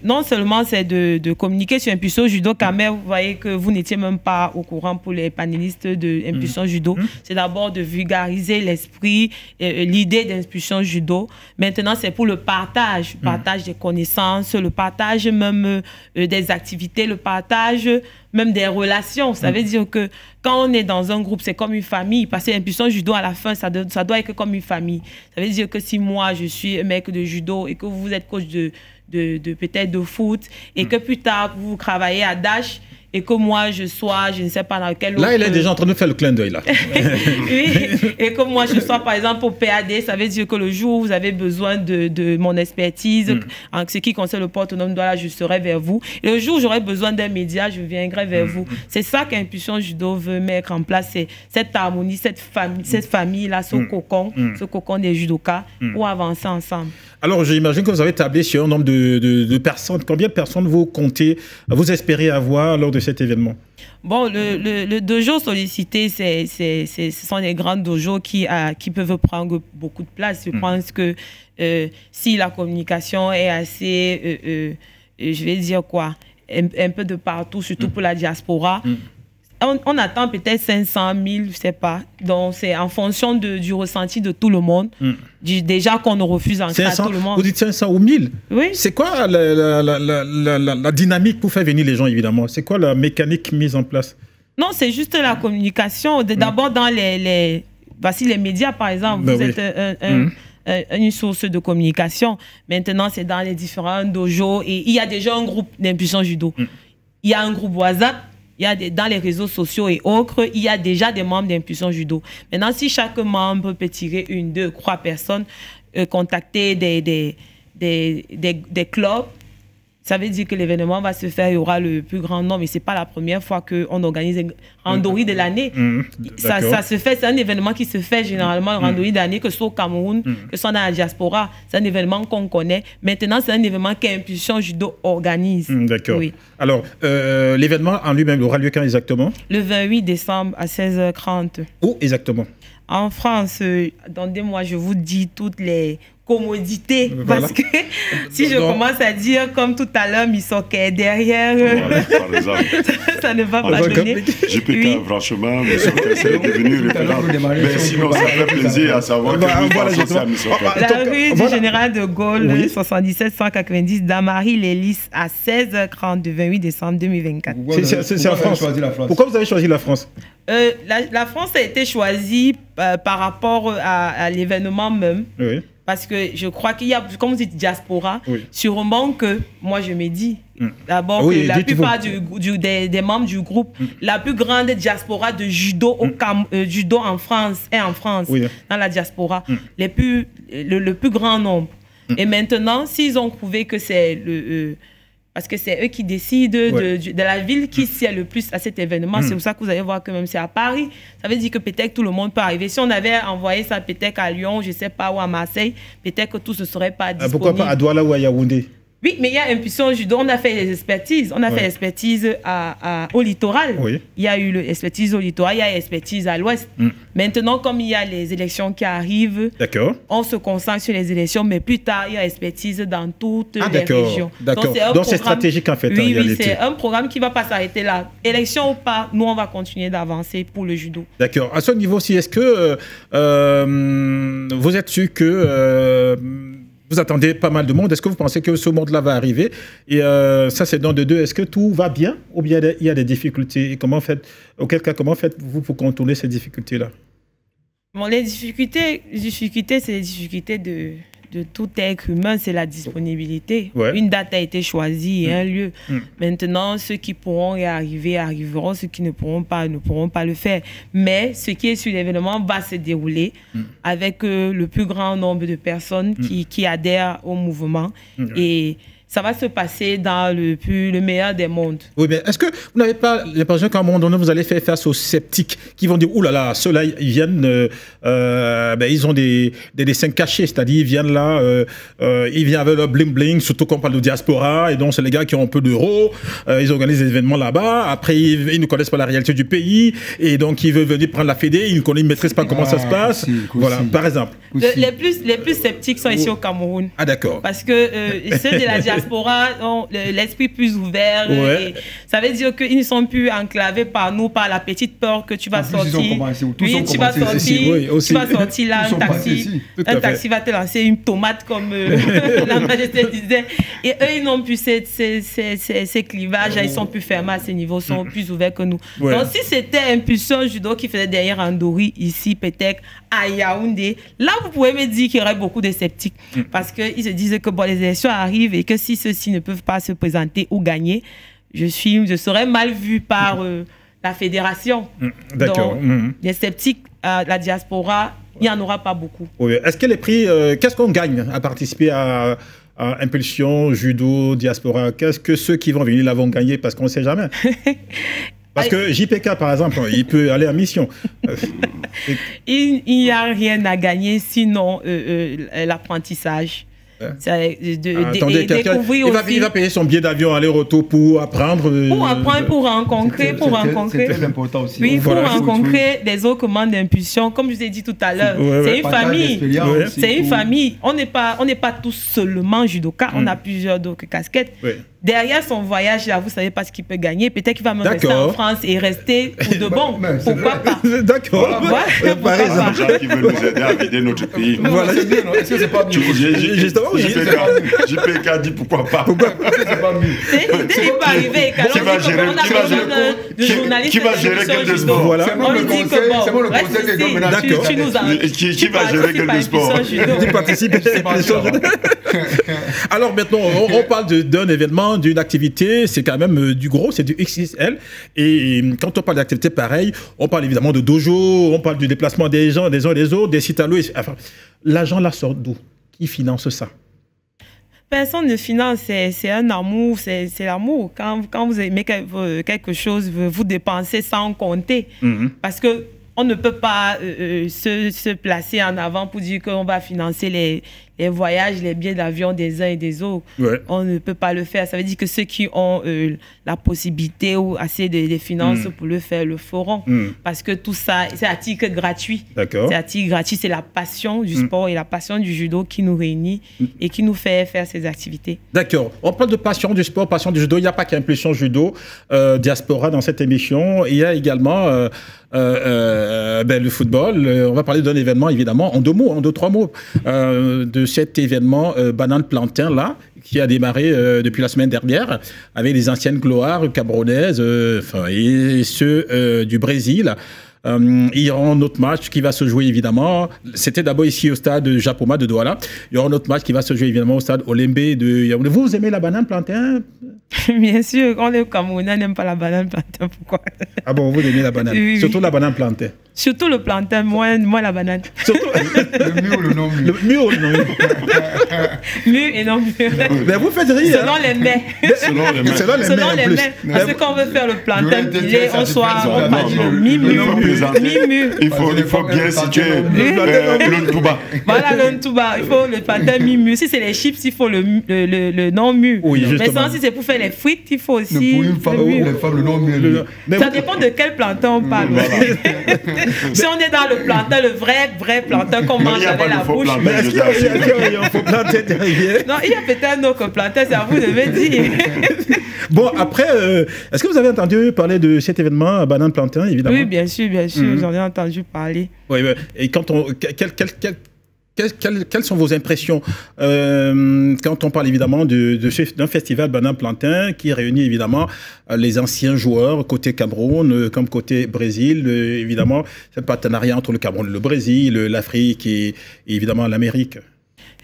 non seulement c'est de communiquer sur Impulsion Judo, quand même, vous voyez que vous n'étiez même pas au courant pour les panélistes de Impulsion Judo. C'est d'abord de vulgariser l'esprit, l'idée d'Impulsion Judo. Maintenant, c'est pour le partage des connaissances, le partage même des activités, le partage même des relations. Ça veut dire que quand on est dans un groupe, c'est comme une famille. Parce que Impulsion Judo, à la fin, ça doit être comme une famille. Ça veut dire que si moi, je suis un mec de judo et que vous êtes coach peut-être de foot et que plus tard, vous travaillez à Dash et que moi, je ne sais pas dans quel autre... Là, il est déjà en train de faire le clin d'œil, là. Oui, et que moi, je sois, par exemple, au PAD, ça veut dire que le jour où vous avez besoin de mon expertise, en ce qui concerne le port autonome, là, je serai vers vous. Et le jour où j'aurai besoin d'un média, je viendrai vers vous. C'est ça qu'Impulsion Judo veut mettre en place, c'est cette harmonie, cette famille-là, ce cocon des judokas, pour avancer ensemble. Alors, j'imagine que vous avez tablé sur un nombre de personnes. Combien de personnes vous comptez, vous espérez avoir lors de cet événement? Bon, le dojo sollicité, ce sont des grands dojos qui peuvent prendre beaucoup de place. Je pense que si la communication est assez, je vais dire quoi, un peu de partout, surtout pour la diaspora, on attend peut-être 500 000, je ne sais pas. Donc, c'est en fonction du ressenti de tout le monde. Déjà qu'on ne refuse en cas tout le monde. Vous dites 500 ou 1000? Oui. C'est quoi la dynamique pour faire venir les gens, évidemment? C'est quoi la mécanique mise en place? Non, c'est juste la communication. D'abord, dans voici les médias, par exemple. Vous êtes une source de communication. Maintenant, c'est dans les différents dojos et il y a déjà un groupe d'impulsion judo. Il y a un groupe WhatsApp. Il y a dans les réseaux sociaux et autres, il y a déjà des membres d'impulsion judo. Maintenant, si chaque membre peut tirer 1, 2, 3 personnes, contacter des clubs, ça veut dire que l'événement va se faire, il y aura le plus grand nombre. Et ce n'est pas la première fois qu'on organise un randori de l'année. Ça se fait, c'est un événement qui se fait généralement, le randori de l'année, que ce soit au Cameroun, que ce soit dans la diaspora. C'est un événement qu'on connaît. Maintenant, c'est un événement qu'Impulsion Judo organise. D'accord. Oui. Alors, l'événement en lui-même aura lieu quand exactement? Le 28 décembre à 16h30. Où exactement? En France, dans 2 mois, je vous dis toutes les commodités. Voilà. Parce que si je commence à dire, comme tout à l'heure, Missoké derrière, ça ne va pas donner. JPK, franchement, Missoké, c'est devenu référent. Mais sinon, ça fait plaisir à savoir que nous pensons à Missoké. La rue du Général de Gaulle, 77 190 Damary Lélis à 16h30 du 28 décembre 2024. C'est en France. Pourquoi vous avez choisi la France? La France a été choisie par rapport à l'événement même. Oui. Parce que je crois qu'il y a, comme vous dites, diaspora, sûrement que, moi je me dis, d'abord que la plupart des membres du groupe, la plus grande diaspora de judo, judo en France, est en France, dans la diaspora, le plus grand nombre. Et maintenant, s'ils ont prouvé que c'est parce que c'est eux qui décident de la ville qui sied le plus à cet événement. C'est pour ça que vous allez voir que même c'est à Paris. Ça veut dire que peut-être tout le monde peut arriver. Si on avait envoyé ça peut-être à Lyon, je ne sais pas, ou à Marseille, peut-être que tout ne serait pas disponible. Pourquoi pas à Douala ou à Yaoundé? Oui, mais il y a Impulsion Judo. On a fait les expertises. On a fait l'expertise au littoral. Il y a eu l'expertise au littoral, il y a l'expertise à l'ouest. Maintenant, comme il y a les élections qui arrivent, on se concentre sur les élections, mais plus tard, il y a l'expertise dans toutes les régions. Donc c'est stratégique en fait. Oui, c'est un programme qui ne va pas s'arrêter là. Élection ou pas, nous, on va continuer d'avancer pour le judo. D'accord. À ce niveau aussi, est-ce que vous êtes sûr que... vous attendez pas mal de monde. Est-ce que vous pensez que ce monde-là va arriver? Et ça, c'est dans de deux. Est-ce que tout va bien ou bien il y a des difficultés? Et auquel cas, comment faites-vous pour contourner ces difficultés-là? Bon, les difficultés, c'est les difficultés de tout être humain, c'est la disponibilité. Une date a été choisie et un lieu. Maintenant, ceux qui pourront y arriver, arriveront. Ceux qui ne pourront pas le faire. Mais ce qui est sur l'événement va se dérouler avec le plus grand nombre de personnes qui adhèrent au mouvement. Et ça va se passer dans le meilleur des mondes. Oui, mais est-ce que vous n'avez pas l'impression qu'à un moment donné, vous allez faire face aux sceptiques qui vont dire « Ouh là là, ceux-là, ils viennent, ils ont des dessins cachés, c'est-à-dire ils viennent là, ils viennent avec leur bling-bling, surtout quand on parle de diaspora, et donc c'est les gars qui ont un peu d'euros, ils organisent des événements là-bas, après ils ne connaissent pas la réalité du pays, et donc ils veulent venir prendre la fédé, ils ne maîtrisent pas comment ça se passe. Voilà, par exemple. Les plus sceptiques sont ici au Cameroun. Ah d'accord. Parce que ceux de la diaspora ont l'esprit plus ouvert. Et ça veut dire qu'ils ne sont plus enclavés par nous, par la petite peur que tu vas sortir. Tu vas sortir là, un taxi va te lancer une tomate comme la majesté disait. Et eux, ils n'ont plus ces clivages, ils sont plus fermés à ce niveau, sont plus ouverts que nous. Donc si c'était Impulsion Judo qui faisait derrière Andori, ici peut-être à Yaoundé, là vous pouvez me dire qu'il y aurait beaucoup de sceptiques. Parce qu'ils se disent que bon, les élections arrivent et que si ceux-ci ne peuvent pas se présenter ou gagner, je serais mal vu par la fédération. D'accord. Donc, les sceptiques, la diaspora, il n'y en aura pas beaucoup. Est-ce que les prix, qu'est-ce qu'on gagne à participer à Impulsion, Judo, Diaspora? Qu'est-ce que ceux qui vont venir là vont gagner? Parce qu'on ne sait jamais. Parce que JPK, par exemple, il peut aller en mission. Il n'y a rien à gagner sinon l'apprentissage. Il va payer son billet d'avion aller-retour pour apprendre. Pour apprendre, pour rencontrer. C'est très important aussi. Oui, pour rencontrer des autres commandes d'impulsion. Comme je vous ai dit tout à l'heure, c'est une famille. C'est une famille. On n'est pas tous seulement judoka, on a plusieurs d'autres casquettes. derrière son voyage là, vous savez pas ce qu'il peut gagner. Peut-être qu'il va me rester en France et rester pour de bon. Pourquoi pas? D'accord. Par exemple, gens qui veulent nous aider à vider notre pays. Voilà, c'est bien, est-ce que c'est pas mieux? Justement, oui. JPK dit pourquoi pas. C'est pas mieux. Il peut arriver. Qui va gérer quel de sport? Voilà. On lui dit que bon, c'est bon le conseil qui donne maintenant. tu nous as... Qui va gérer quel de sport? Qui participe Alors maintenant, on parle d'un événement, d'une activité, c'est quand même du gros, c'est du XXL. Et quand on parle d'activité pareille, on parle évidemment de dojo, on parle du déplacement des gens, des uns et des autres, des sites à louer. Enfin, l'argent là sort d'où? Qui finance ça? Personne ne finance, c'est un amour, c'est l'amour. Quand vous aimez quelque chose, vous dépensez sans compter. Parce que on ne peut pas se placer en avant pour dire qu'on va financer les voyages, les billets d'avion des uns et des autres. Ouais. On ne peut pas le faire. Ça veut dire que ceux qui ont la possibilité ou assez de finances pour le faire le feront. Parce que tout ça, c'est à titre gratuit. D'accord. C'est à titre gratuit. C'est la passion du sport et la passion du judo qui nous réunit et qui nous fait faire ces activités. D'accord. On parle de passion du sport, passion du judo. Il n'y a pas qu'Impulsion Judo, Diaspora dans cette émission. Il y a également le football. On va parler d'un événement, évidemment, en 2 mots, en 2-3 mots, de cet événement Banane Plantain, là, qui a démarré depuis la semaine dernière, avec les anciennes gloires camerounaises et ceux du Brésil. Il y aura un autre match qui va se jouer évidemment. C'était d'abord ici au stade Japoma de Douala. Il y aura un autre match qui va se jouer évidemment au stade Olembe de Yaoundé. Vous aimez la banane plantain? Bien sûr, quand les Camerounais n'aiment pas la banane plantain, pourquoi? Ah bon, vous aimez la banane? Oui. Surtout la banane plantain? Surtout le plantain, moi la banane. Surtout le mieux ou le non mieux? Le mieux ou le non mieux? Mieux et non mieux. Mais vous faites rire. Selon les mets. Selon les mets. Parce que quand on veut faire le plantain pilé, on parle du mi-mu. Il faut bien situer le Ntouba. Voilà le Ntouba. Il faut le plantain mi-mu. Si c'est les chips, il faut le non-mu. Oui, mais sinon, si c'est pour faire les frites, il faut aussi le non-mu. Ça dépend de quel plantain on parle. Si on est dans le plantain, le vrai plantain qu'on mange avec la bouche. Mais est-ce qu'il y a un faux plantain derrière? Non, il y a peut-être un autre plantain, c'est à vous de me dire. Bon, après, est-ce que vous avez entendu parler de cet événement à Banane Plantain, évidemment? Oui, bien sûr, j'en ai entendu parler. Oui, et quand on... Quelles sont vos impressions quand on parle évidemment d'un festival Banane Plantain qui réunit évidemment les anciens joueurs côté Cameroun comme côté Brésil, évidemment, c'est le partenariat entre le Cameroun, le Brésil, l'Afrique et évidemment l'Amérique?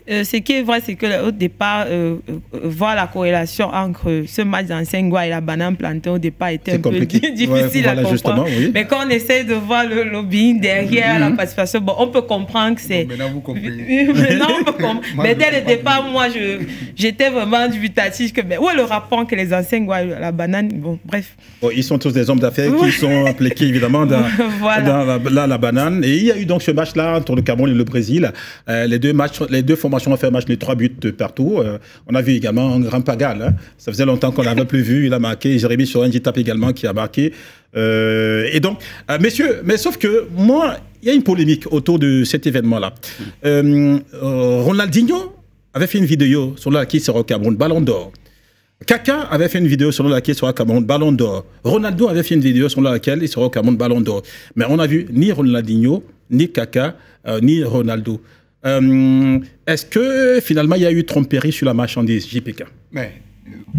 Ce qui est vrai, c'est qu'au départ, voir la corrélation entre ce match d'Ansengwa et la banane plantain, au départ, était un peu difficile à comprendre. Oui. Mais quand on essaie de voir le lobbying derrière la participation, bon, on peut comprendre que c'est... Maintenant, vous comprenez. Maintenant, on peut comprendre. Mais dès le départ, moi, j'étais vraiment dubitatif. Mais où est le rapport entre les Ansengwa et la banane? Bon, bref. Bon, ils sont tous des hommes d'affaires qui sont impliqués, évidemment, dans la banane. Et il y a eu donc ce match-là entre le Cameroun et le Brésil. Les deux formations ont fait un match de 3 buts partout. On a vu également un grand Pagal. Hein. Ça faisait longtemps qu'on n'avait plus vu. Il a marqué. Jérémy Soranjitap également qui a marqué. Et donc, messieurs, mais sauf que moi, il y a une polémique autour de cet événement-là. Ronaldinho avait fait une vidéo sur laquelle il sera au Cameroun, Ballon d'Or. Kaka avait fait une vidéo selon laquelle il sera au Cameroun, Ballon d'Or. Ronaldo avait fait une vidéo selon laquelle il sera au Cameroun, Ballon d'Or. Mais on n'a vu ni Ronaldinho, ni Kaka, ni Ronaldo. Est-ce que finalement il y a eu tromperie sur la marchandise, JPK? Mais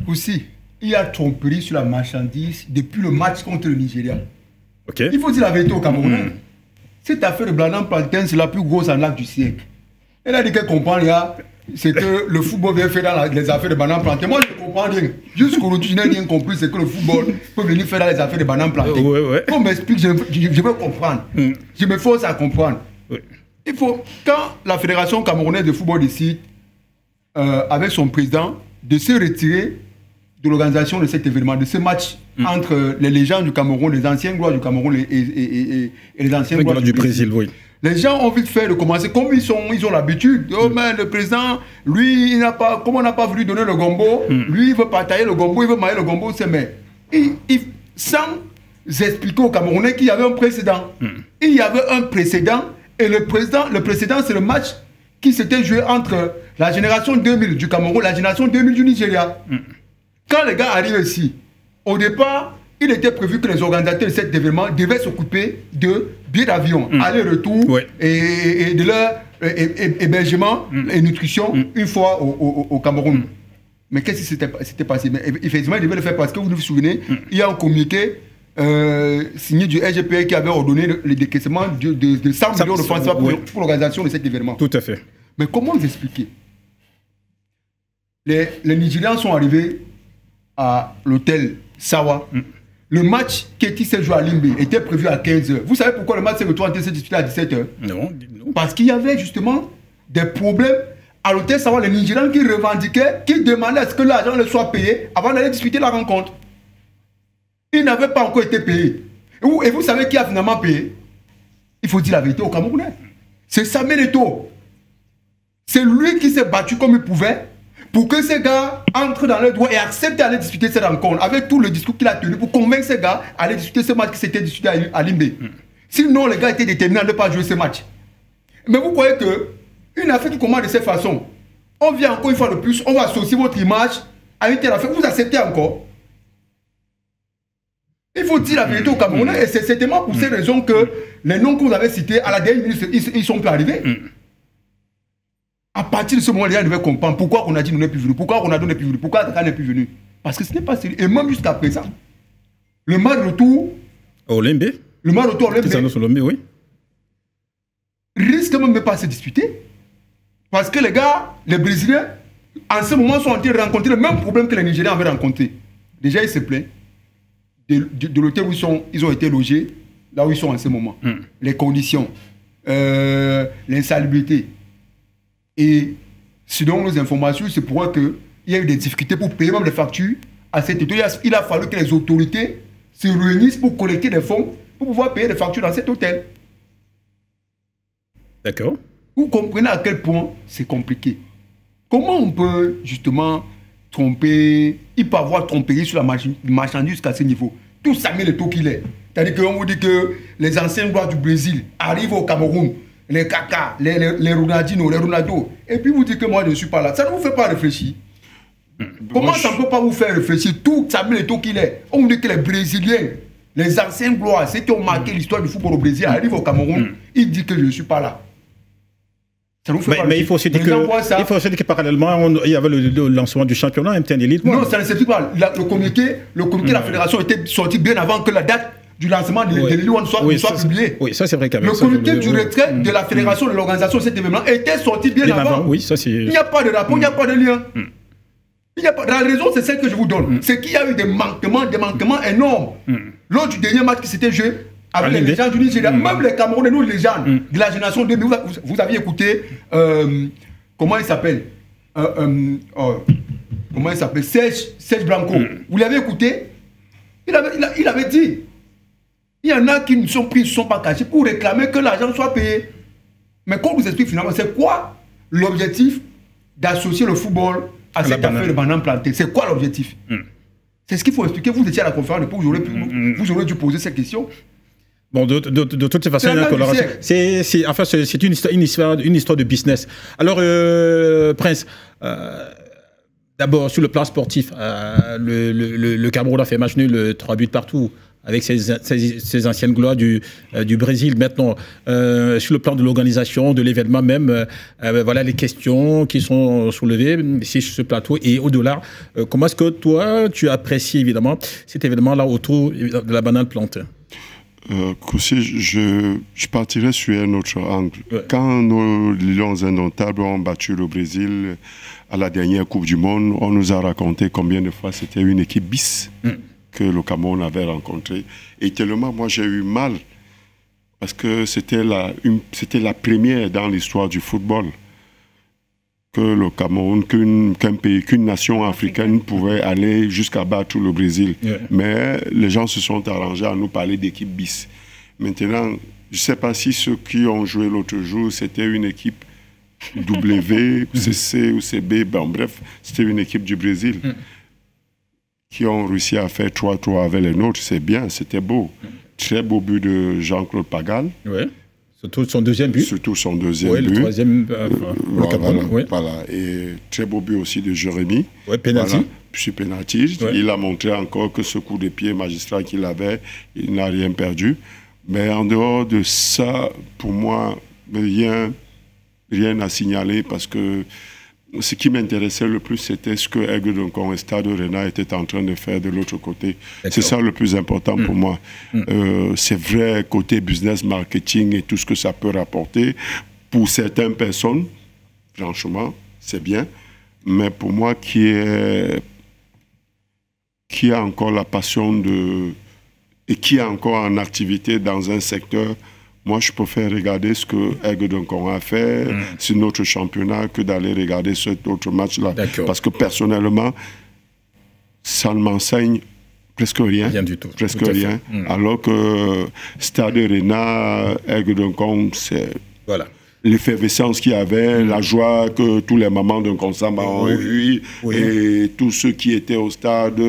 aussi, il y a tromperie sur la marchandise depuis le match contre le Nigeria. Okay. Il faut dire la vérité au Cameroun. Cette affaire de Banane Plantain, c'est la plus grosse arnaque du siècle. Elle a dit qu'elle comprend rien. C'est que le football vient faire dans les affaires de Banane Plantain. Moi, je ne comprends rien. Jusqu'aujourd'hui, je n'ai rien compris. C'est que le football peut venir faire dans les affaires de Banane Plantain. On m'explique, je veux comprendre. Je me force à comprendre. Il faut, quand la Fédération camerounaise de football décide, avec son président, de se retirer de l'organisation de cet événement, de ce match entre les légendes du Cameroun, les anciennes gloires du Cameroun et les anciennes gloires du Brésil. Oui. Les gens ont envie de faire de commencer comme ils ont l'habitude. Oh, mais le président, lui, il n'a pas, comme on n'a pas voulu donner le gombo, lui, il veut partager le gombo, il veut mailler le gombo, c'est mais sans expliquer aux Camerounais qu'il y avait un précédent. Il y avait un précédent. Et le précédent, c'est le match qui s'était joué entre la génération 2000 du Cameroun et la génération 2000 du Nigeria. quand les gars arrivent ici, au départ, il était prévu que les organisateurs de cet événement devaient s'occuper de billets d'avion, aller-retour et de leur hébergement et nutrition une fois au Cameroun. Mais qu'est-ce qui s'était passé? Mais effectivement, ils devaient le faire parce que vous vous souvenez, il y a un communiqué signé du RGPR qui avait ordonné le décaissement de 100 millions de francs pour l'organisation de cet événement. Tout à fait. Mais comment vous expliquer? Les Nigérians sont arrivés à l'hôtel Sawa. Le match qui était joué à Limbe était prévu à 15h. Vous savez pourquoi le match s'est disputé à 17h? Non. Parce qu'il y avait justement des problèmes à l'hôtel Sawa. Les Nigérians qui revendiquaient, qui demandaient à ce que l'argent leur soit payé avant d'aller disputer la rencontre. Ils n'avaient pas encore été payés. Et vous savez qui a finalement payé? Il faut dire la vérité aux Camerounais. C'est Samuel Eto'o. C'est lui qui s'est battu comme il pouvait pour que ces gars entrent dans leurs droits et acceptent d'aller discuter cette rencontre avec tout le discours qu'il a tenu pour convaincre ces gars d'aller discuter ce match qui s'était disputé à Limbe. Sinon, les gars étaient déterminés à ne pas jouer ce match. Mais vous croyez qu'une affaire qui commence de cette façon, on vient encore une fois de plus, on va associer votre image à une telle affaire, vous acceptez encore? Il faut dire la vérité aux Camerounais et c'est certainement pour ces raisons que les noms que vous avez cités, à la dernière minute, ils sont plus arrivés. À partir de ce moment, les gens devaient comprendre pourquoi on a dit nous n'est plus venu, pourquoi on a dit n'est plus venu, pourquoi Dakar n'est plus venu. Parce que ce n'est pas sérieux. Et même jusqu'à présent, le match retour. Au Limbe. Le match retour au Limbe. Oui. Risque même de ne pas se disputer. Parce que les gars, les Brésiliens, en ce moment, sont en train de rencontrer le même problème que les Nigériens avaient rencontré. Déjà, ils se plaignent de l'hôtel où ils ont été logés, là où ils sont en ce moment. Les conditions, l'insalubrité. Et selon nos informations, c'est pour qu'il y a eu des difficultés pour payer même les factures à cet hôtel. Il a fallu que les autorités se réunissent pour collecter des fonds pour pouvoir payer les factures dans cet hôtel. D'accord. Vous comprenez à quel point c'est compliqué. Comment on peut justement tromper, il peut avoir tromperie sur la marchandise jusqu'à ce niveau. Tout Samuel Eto'o qu'il est. C'est-à-dire qu'on vous dit que les anciens gloires du Brésil arrivent au Cameroun, les Kaka, les Ronaldinho, les Ronaldo, et puis vous dites que moi je ne suis pas là. Ça ne vous fait pas réfléchir. Comment ça ne peut pas vous faire réfléchir? Tout Samuel Eto'o qu'il est. On vous dit que les Brésiliens, les anciens gloires, ceux qui ont marqué l'histoire du football au Brésil, arrivent au Cameroun, ils disent que je ne suis pas là. Mais il faut aussi dire que parallèlement, il y avait le lancement du championnat MTN Elite. Non, ça ne s'explique pas. Le communiqué de la fédération était sorti bien avant que la date du lancement de l'Elite soit publiée. Oui, ça c'est vrai quand même. Le communiqué du retrait de la fédération de l'organisation de cet événement était sorti bien avant. Oui, ça c'est... Il n'y a pas de rapport, il n'y a pas de lien. La raison, c'est celle que je vous donne. C'est qu'il y a eu des manquements énormes. Lors du dernier match qui s'était joué, avec les légendes du Nigeria, même les Camerounais, nous, les légendes de la génération 2000, vous aviez écouté, comment il s'appelle Serge Blanco. Vous l'avez écouté? Il avait dit, il y en a qui ne sont pris, ne sont pas cachés pour réclamer que l'argent soit payé. Mais qu'on vous explique finalement, c'est quoi l'objectif d'associer le football à cette affaire de banane plantée? C'est quoi l'objectif? C'est ce qu'il faut expliquer. Vous étiez à la conférence de presse, vous aurez dû poser cette question. Bon, de toute façon, c'est une histoire de business. Alors, Prince, d'abord, sur le plan sportif, le Cameroun a fait match nul 3 buts partout avec ses anciennes gloires du Brésil. Maintenant, sur le plan de l'organisation, de l'événement même, voilà les questions qui sont soulevées ici sur ce plateau et au-delà. Comment est-ce que toi, tu apprécies évidemment cet événement-là autour de la banane plantée? Je partirais sur un autre angle. Ouais. Quand nos Lions indomptables ont battu le Brésil à la dernière Coupe du Monde, on nous a raconté combien de fois c'était une équipe bis que le Cameroun avait rencontrée. Et tellement, moi, j'ai eu mal parce que c'était la première dans l'histoire du football que le Cameroun, qu'une nation africaine pouvait aller jusqu'à battre le Brésil. Yeah. Mais les gens se sont arrangés à nous parler d'équipe bis. Maintenant, je ne sais pas si ceux qui ont joué l'autre jour, c'était une équipe W, CC ou CB, ben, bref, c'était une équipe du Brésil qui ont réussi à faire 3-3 avec les nôtres. C'est bien, c'était beau. Très beau but de Jean-Claude Pagal. Ouais. Surtout son deuxième but. Surtout son deuxième but. Le troisième, voilà. Et très beau but aussi de Jérémy. Oui, penalty. Voilà. Sur penalty. Ouais. Il a montré encore que ce coup de pied magistral qu'il avait, il n'a rien perdu. Mais en dehors de ça, pour moi, rien à signaler parce que ce qui m'intéressait le plus, c'était ce que Aigle de Cameroun et Stade Rennais étaient en train de faire de l'autre côté. C'est ça le plus important pour moi. C'est vrai, côté business, marketing et tout ce que ça peut rapporter, pour certaines personnes, franchement, c'est bien. Mais pour moi, qui a encore la passion et qui est encore en activité dans un secteur, moi, je préfère regarder ce que Aigle de Cameroun a fait sur notre championnat que d'aller regarder cet autre match-là. Parce que personnellement, ça ne m'enseigne presque rien. Rien du tout. Presque rien. Alors que Stade Rennais, Aigle de Cameroun, c'est l'effervescence qu'il y avait, la joie que tous les mamans d'un Consam ont eu, et tous ceux qui étaient au stade...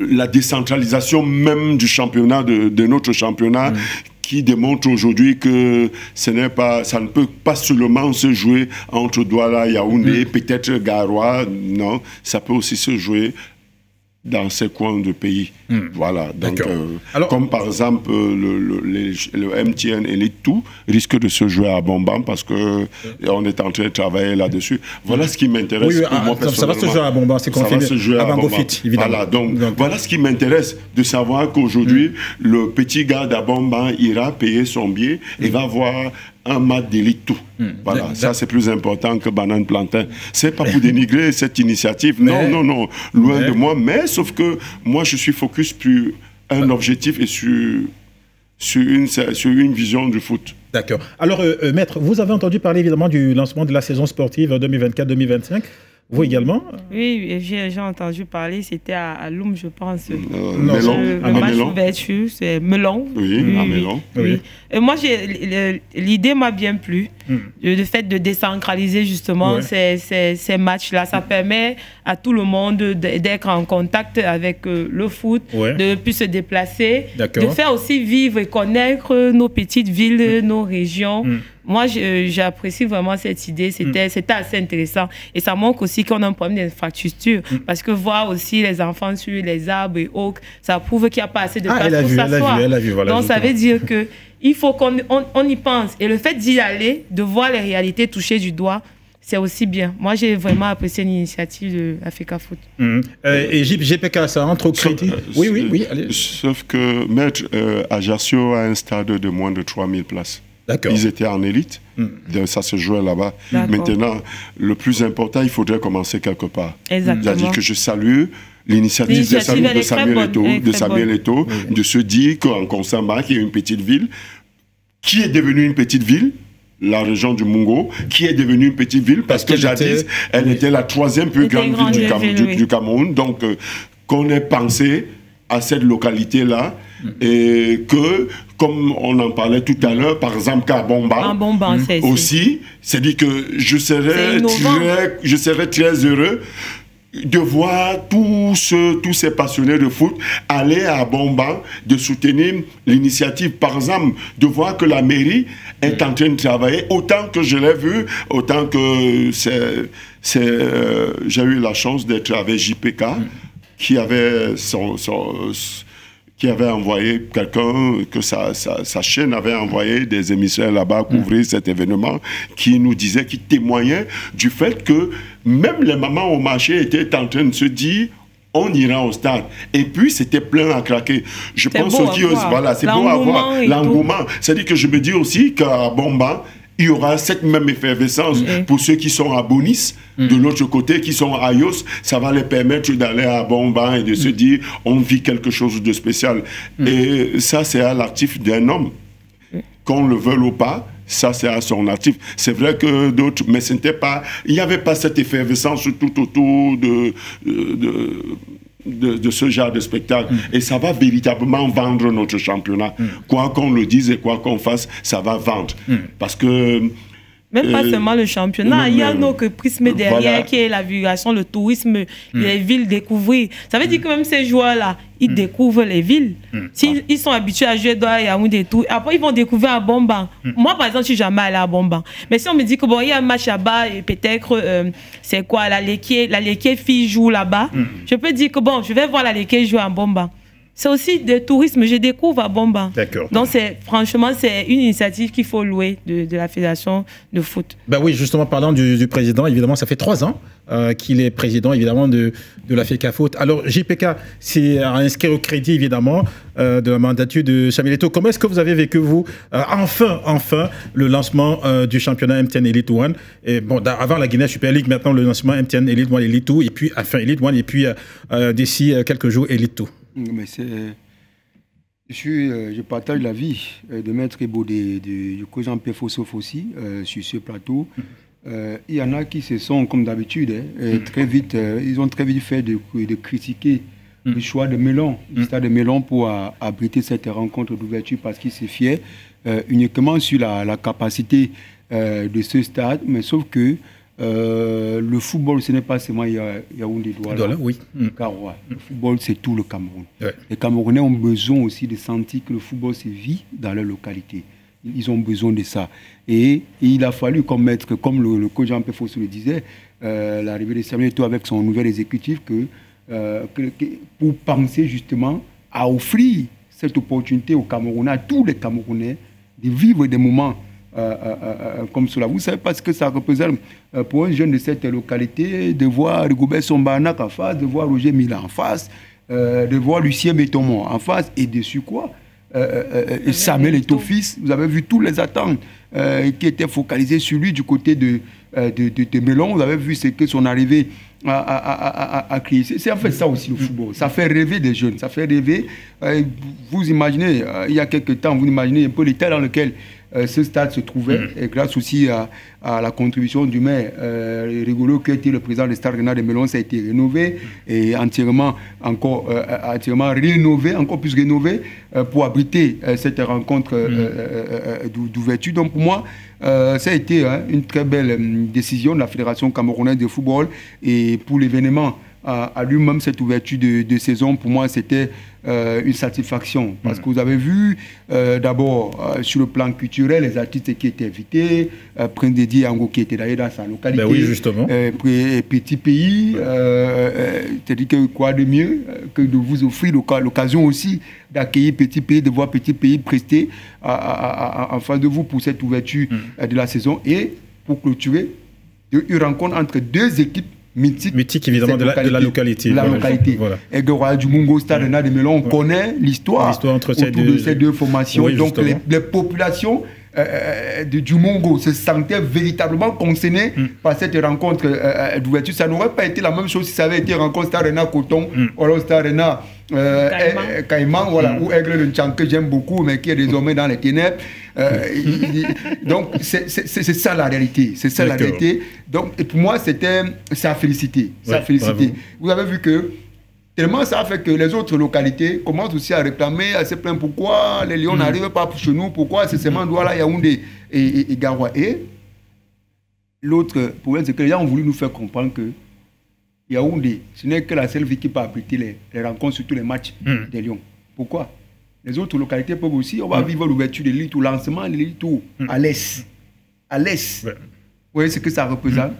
la décentralisation même du championnat, de notre championnat, qui démontre aujourd'hui que ça ne peut pas seulement se jouer entre Douala, Yaoundé, peut-être Garoua, non, ça peut aussi se jouer dans ces coins de pays. Voilà. Donc, comme par exemple le MTN Elite 2 risque de se jouer à Bombam parce qu'on est en train de travailler là-dessus. Voilà ce qui m'intéresse. Ça va se jouer à Bombam, c'est confirmé. Ça va se jouer à Bangofit, évidemment. Voilà, donc voilà ce qui m'intéresse, de savoir qu'aujourd'hui, le petit gars d'Abomban ira payer son billet et va voir un match d'élite tout. Voilà, ça c'est plus important que Banane Plantain. C'est pas pour dénigrer cette initiative, non, loin de moi, mais sauf que moi je suis focus sur un objectif et sur une vision du foot. D'accord. Alors, Maître, vous avez entendu parler évidemment du lancement de la saison sportive 2024-2025. Vous également? Oui, j'ai entendu parler, c'était à Loum, je pense. Melon. Le match d'ouverture, c'est Melon. Oui, à Melon. Oui. Et moi, l'idée m'a bien plu, le fait de décentraliser justement ces matchs-là. Ça permet à tout le monde d'être en contact avec le foot, de plus se déplacer, de faire aussi vivre et connaître nos petites villes, nos régions. Moi, j'apprécie vraiment cette idée. C'était assez intéressant. Et ça montre aussi qu'on a un problème d'infrastructure. Parce que voir aussi les enfants sur les arbres et autres, ça prouve qu'il n'y a pas assez de place pour s'asseoir. Donc, ça veut dire qu'il faut qu'on y pense. Et le fait d'y aller, de voir les réalités touchées du doigt, c'est aussi bien. Moi, j'ai vraiment apprécié l'initiative de Africa Foot. Et JPK, ça entre au crédit. Oui, allez. Sauf que, Maître, Ajaccio a un stade de moins de 3000 places. Ils étaient en élite, ça se jouait là-bas. Maintenant, le plus important, il faudrait commencer quelque part. Exactement. C'est-à-dire que je salue l'initiative de Samuel Eto'o, de se dire qu'en Consamba, qui est une petite ville, qui est devenue une petite ville, la région du Mungo, qui est devenue une petite ville, parce que jadis, elle était la 3e plus grande ville du Cameroun. Donc, qu'on ait pensé à cette localité-là, et que, comme on en parlait tout à l'heure, par exemple qu'à Bomba aussi, c'est-à-dire que je serais très heureux de voir tous ces passionnés de foot aller à Bomba, de soutenir l'initiative, par exemple, de voir que la mairie est en train de travailler, autant que je l'ai vu, autant que j'ai eu la chance d'être avec JPK, qui avait qui avait envoyé quelqu'un, que sa chaîne avait envoyé des émissaires là-bas couvrir cet événement, qui nous disait, qui témoignait du fait que même les mamans au marché étaient en train de se dire, on ira au stade. Et puis, c'était plein à craquer. Je pense aussi, voilà, c'est beau à voir l'engouement. C'est-à-dire que je me dis aussi qu'à Bomba, il y aura cette même effervescence pour ceux qui sont à Bonis, de l'autre côté, qui sont à Ios. Ça va les permettre d'aller à Bomba et de se dire, on vit quelque chose de spécial. Et ça, c'est à l'actif d'un homme. Qu'on le veuille ou pas, ça, c'est à son actif. C'est vrai que d'autres, mais ce n'était pas... Il n'y avait pas cette effervescence tout autour de ce genre de spectacle. Et ça va véritablement vendre notre championnat. Quoi qu'on le dise et quoi qu'on fasse, ça va vendre. Parce que Même pas seulement le championnat, il y a un autre prisme derrière qui est la vulgarisation, le tourisme, les villes découvrir. Ça veut dire que même ces joueurs-là, ils découvrent les villes. S'ils sont habitués à jouer dans Yaoundé et tout, après ils vont découvrir à Bomban. Moi, par exemple, je suis jamais allé à Bomban. Mais si on me dit que bon, il y a un match là-bas et peut-être, c'est quoi, la Léké fille joue là-bas, je peux dire que bon, je vais voir la Léké jouer à Bomban. C'est aussi du tourisme, je découvre à Bomban. D'accord. Donc, franchement, c'est une initiative qu'il faut louer de la Fédération de foot. Ben oui, justement, parlant du président, évidemment, ça fait 3 ans qu'il est président, évidemment, de la FECAFOOT. Alors, JPK, c'est inscrit au crédit, évidemment, de la mandature de Samuel Eto'o. Comment est-ce que vous avez vécu, vous, enfin, le lancement du championnat MTN Elite One? Et bon, avant la Guinée Super League, maintenant, le lancement MTN Elite One, Elite 2, et puis, enfin, Elite One, et puis, d'ici quelques jours, Elite 2. Mais je partage l'avis de Maître Ebodé, du coach Jean-Pierre Fossoff aussi, sur ce plateau. Il y en a qui se sont, comme d'habitude, très vite, ils ont très vite fait de critiquer le choix de Melon, le stade de Melon pour abriter cette rencontre d'ouverture parce qu'ils se fiaient uniquement sur la capacité de ce stade, mais sauf que le football, ce n'est pas seulement Yaoundé Douala. Oui. Garoua. Le football, c'est tout le Cameroun. Ouais. Les Camerounais ont besoin aussi de sentir que le football se vit dans leur localité. Ils ont besoin de ça. Et il a fallu, comme le coach Jean-Pierre Fossoff le disait, l'arrivée de Samuel Eto'o avec son nouvel exécutif, pour penser justement à offrir cette opportunité aux Camerounais, à tous les Camerounais, de vivre des moments comme cela. Vous savez pas ce que ça représente pour un jeune de cette localité, de voir Rigobert Sombanak en face, de voir Roger Mila en face, de voir Lucien Bétomont en face, et dessus quoi Samuel Eto'o fils, vous avez vu tous les attentes qui étaient focalisées sur lui du côté de Melon. Vous avez vu ce que son arrivée à créer. C'est en fait ça aussi le football. Ça fait rêver des jeunes, ça fait rêver. Vous imaginez, il y a quelques temps, vous imaginez un peu l'état dans lequel ce stade se trouvait, et grâce aussi à la contribution du maire Rigolo, qui était le président du stade régional de Melon, ça a été rénové et entièrement rénové, encore plus rénové, pour abriter cette rencontre d'ouverture. Donc pour moi, ça a été une très belle décision de la Fédération camerounaise de football, et pour l'événement à lui-même, cette ouverture de saison, pour moi, c'était une satisfaction. Parce que vous avez vu, d'abord, sur le plan culturel, les artistes qui étaient invités, Prince Dédié Ango qui était d'ailleurs dans sa localité. Ben oui, justement. Petit pays, c'est-à-dire que quoi de mieux que de vous offrir l'occasion aussi d'accueillir petit pays, de voir petit pays prester en face de vous pour cette ouverture de la saison, et pour clôturer une rencontre entre deux équipes mythique évidemment de la localité. Voilà. Et le Royal du Mungo, Stade Rennais de Melon, on connaît l'histoire entre ces deux formations. Oui, donc les populations du Mungo se sentaient véritablement concernées par cette rencontre d'ouverture. Ça n'aurait pas été la même chose si ça avait été rencontre Stade Rennais Coton, ou alors Stade Rennais Caïman, voilà, ou Aigle de Tchank, que j'aime beaucoup, mais qui est désormais dans les ténèbres. Donc, c'est ça la réalité. C'est ça la réalité. Donc, et pour moi, c'est à féliciter. Vous avez vu que tellement ça a fait que les autres localités commencent aussi à réclamer, à se plaindre pourquoi les Lions n'arrivent pas chez nous, pourquoi c'est seulement Douala, Yaoundé et Garoua. Et l'autre problème, c'est que les gens ont voulu nous faire comprendre que Yaoundé, ce n'est que la seule ville qui peut abriter les rencontres sur tous les matchs des Lions. Pourquoi? Les autres localités peuvent aussi. On va vivre l'ouverture de l'élite ou le lancement de l'élite à l'est. À l'est. Ouais. Vous voyez ce que ça représente?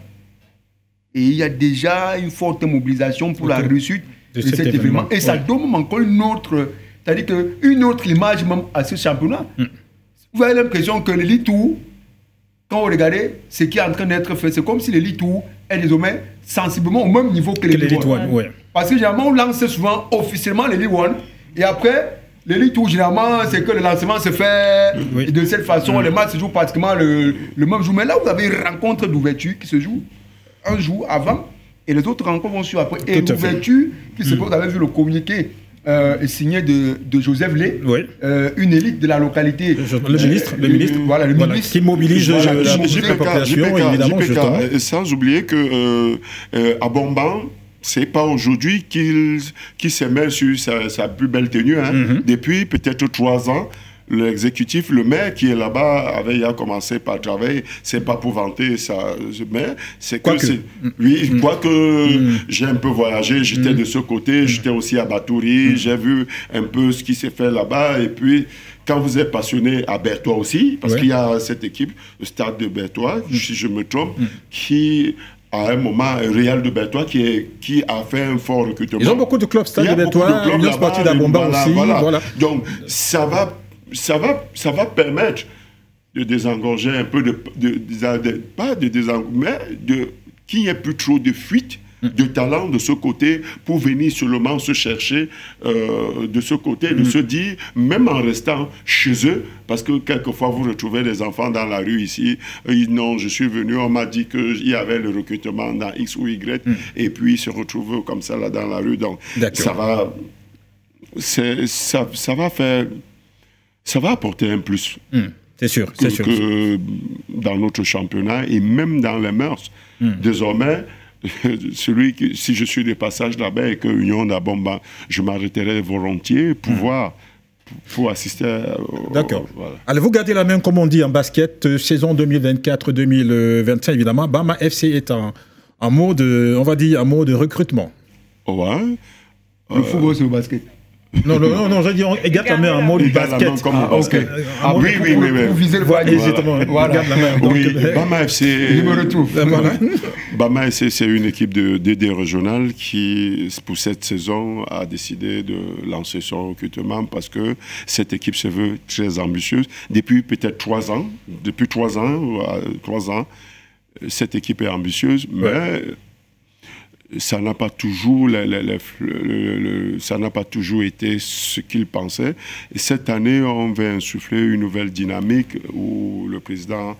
Et il y a déjà une forte mobilisation pour la réussite de cet événement. Et ça donne encore une autre, c'est-à-dire une autre image même à ce championnat. Vous avez l'impression que l'élite Tour, quand vous regardez ce qui est en train d'être fait, c'est comme si l'élite Tour est désormais sensiblement au même niveau que l'élite One. Parce que généralement, on lance souvent officiellement l'élite One, et après, l'élite Tour, généralement, c'est que le lancement se fait de cette façon. Les matchs se jouent pratiquement le même jour. Mais là, vous avez une rencontre d'ouverture qui se joue un jour avant, et les autres rencontres vont suivre après. Et l'ouverture, qui se pose, vous avez vu le communiqué signé de Joseph Lé, une élite de la localité. Le ministre, voilà, le ministre qui mobilise la population, évidemment. Sans oublier que à Bomban, c'est pas aujourd'hui qu'il se met sur sa plus belle tenue. Depuis peut-être 3 ans, l'exécutif, le maire qui est là-bas avait commencé par travailler. C'est pas pour vanter ça, mais c'est que oui, quoique j'ai un peu voyagé, j'étais de ce côté, j'étais aussi à Batouri, j'ai vu un peu ce qui s'est fait là-bas, et puis quand vous êtes passionné à Bertois aussi, parce qu'il y a cette équipe, le stade de Bertois, si je me trompe, qui à un moment, Real de Bertois qui a fait un fort recrutement. Ils ont beaucoup de clubs, Stade de Bertois, Union Sportive d'Abomba aussi. Voilà. Donc, ça va permettre de désengorger un peu, pas de désengorger, mais qu'il n'y ait plus trop de fuite de talent de ce côté pour venir seulement se chercher de ce côté, de se dire, même en restant chez eux, parce que quelquefois vous retrouvez des enfants dans la rue ici, non, je suis venu, on m'a dit qu'il y avait le recrutement dans X ou Y, et puis ils se retrouvent comme ça là dans la rue, donc ça va apporter un plus. C'est sûr, que dans notre championnat et même dans les mœurs. Désormais, si je suis de passage là-bas et que Union d'Abomba, je m'arrêterai volontiers pour assister. D'accord. Voilà. Allez, vous gardez la main, comme on dit en basket, saison 2024-2025, évidemment. Bama FC est en mode, on va dire, en mode recrutement. Ouais. Le football, c'est le basket. Non, je dis, on garde la main en mode basket. Oui. Pour viser le voilà, exactement. Voilà. La main. Donc, oui, Bama FC. Je me retrouve. Bama FC, c'est une équipe de DD régionale qui, pour cette saison, a décidé de lancer son recrutement parce que cette équipe se veut très ambitieuse. Depuis peut-être 3 ans, cette équipe est ambitieuse, mais ça n'a pas toujours été ce qu'ils pensaient. Et cette année, on veut insuffler une nouvelle dynamique où le président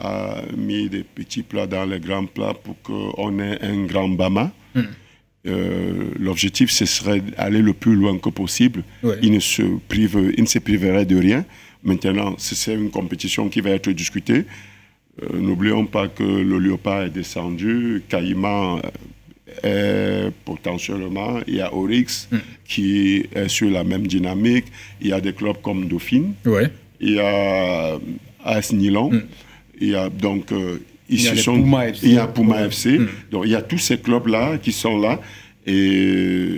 a mis des petits plats dans les grands plats pour qu'on ait un grand Bama. L'objectif, ce serait d'aller le plus loin que possible. Il ne se priverait de rien. Maintenant, c'est une compétition qui va être discutée. N'oublions pas que le Léopard est descendu, Caïman potentiellement, il y a Oryx qui est sur la même dynamique, il y a des clubs comme Dauphine, il y a AS Nilon, il y a donc il y a Puma FC, donc il y a tous ces clubs-là qui sont là, et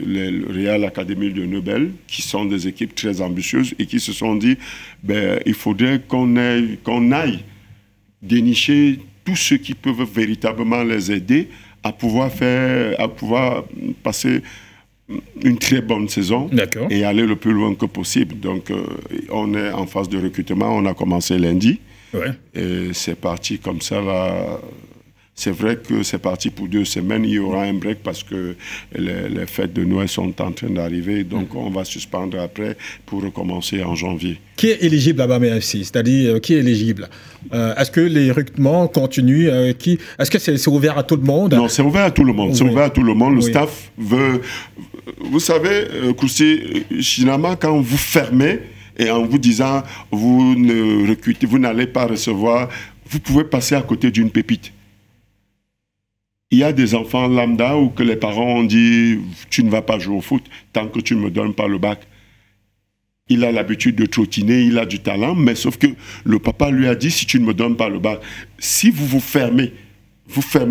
le Real Académie de Nobel, qui sont des équipes très ambitieuses et qui se sont dit, il faudrait qu'on aille dénicher tous ceux qui peuvent véritablement les aider à pouvoir passer une très bonne saison et aller le plus loin que possible. Donc, on est en phase de recrutement. On a commencé lundi. Et c'est parti comme ça, là. C'est vrai que c'est parti pour 2 semaines. Il y aura un break parce que les fêtes de Noël sont en train d'arriver. Donc, on va suspendre après pour recommencer en janvier. Qui est éligible à Bama FC? C'est-à-dire, qui est éligible? Est-ce que les recrutements continuent? Est-ce que c'est ouvert à tout le monde? Non, c'est ouvert à tout le monde. C'est ouvert à tout le monde. Le staff veut... Vous savez, Koussi, finalement, quand vous fermez et en vous disant vous ne recrutez, vous n'allez pas recevoir, vous pouvez passer à côté d'une pépite. Il y a des enfants lambda où que les parents ont dit « tu ne vas pas jouer au foot tant que tu ne me donnes pas le bac ». Il a l'habitude de trottiner, il a du talent, mais sauf que le papa lui a dit « si tu ne me donnes pas le bac, si vous fermez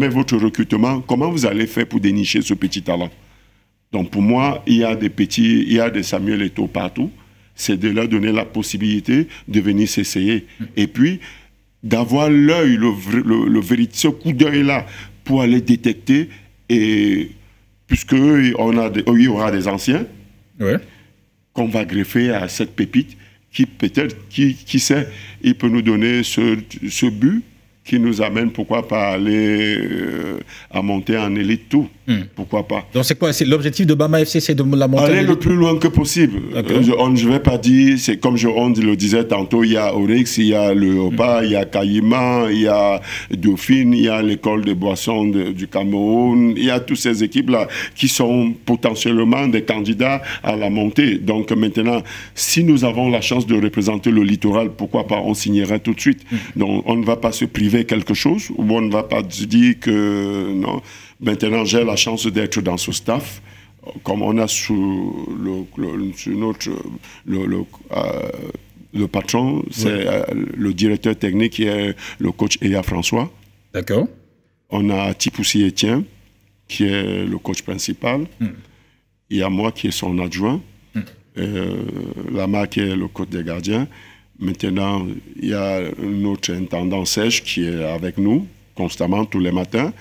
votre recrutement, comment vous allez faire pour dénicher ce petit talent ?» Donc pour moi, il y a des Samuel Eto'o partout, c'est de leur donner la possibilité de venir s'essayer. Et puis, d'avoir l'œil, ce coup d'œil-là, pour aller détecter, et puisqu'il y aura des anciens qu'on va greffer à cette pépite qui peut-être, qui sait, il peut nous donner ce but qui nous amène, pourquoi pas, aller à monter en élite tout. Pourquoi pas. Donc c'est quoi? L'objectif de Bama FC, c'est de la monter aller le plus loin que possible. Je ne vais pas dire, c'est comme on le disait tantôt, il y a Oryx, il y a le Léopard, il y a Caïman, il y a Dauphine, il y a l'école de boissons du Cameroun, il y a toutes ces équipes-là qui sont potentiellement des candidats à la montée. Donc maintenant, si nous avons la chance de représenter le littoral, pourquoi pas, on signerait tout de suite. Donc on ne va pas se priver quelque chose, ou on ne va pas se dire que non. Maintenant, j'ai la chance d'être dans ce staff, comme on a Le patron, c'est le directeur technique qui est le coach Eya François. D'accord. On a Tipoussi Etienne, qui est le coach principal. Il y a moi qui est son adjoint. Lama qui est le coach des gardiens. Maintenant, il y a notre intendant Serge qui est avec nous constamment tous les matins,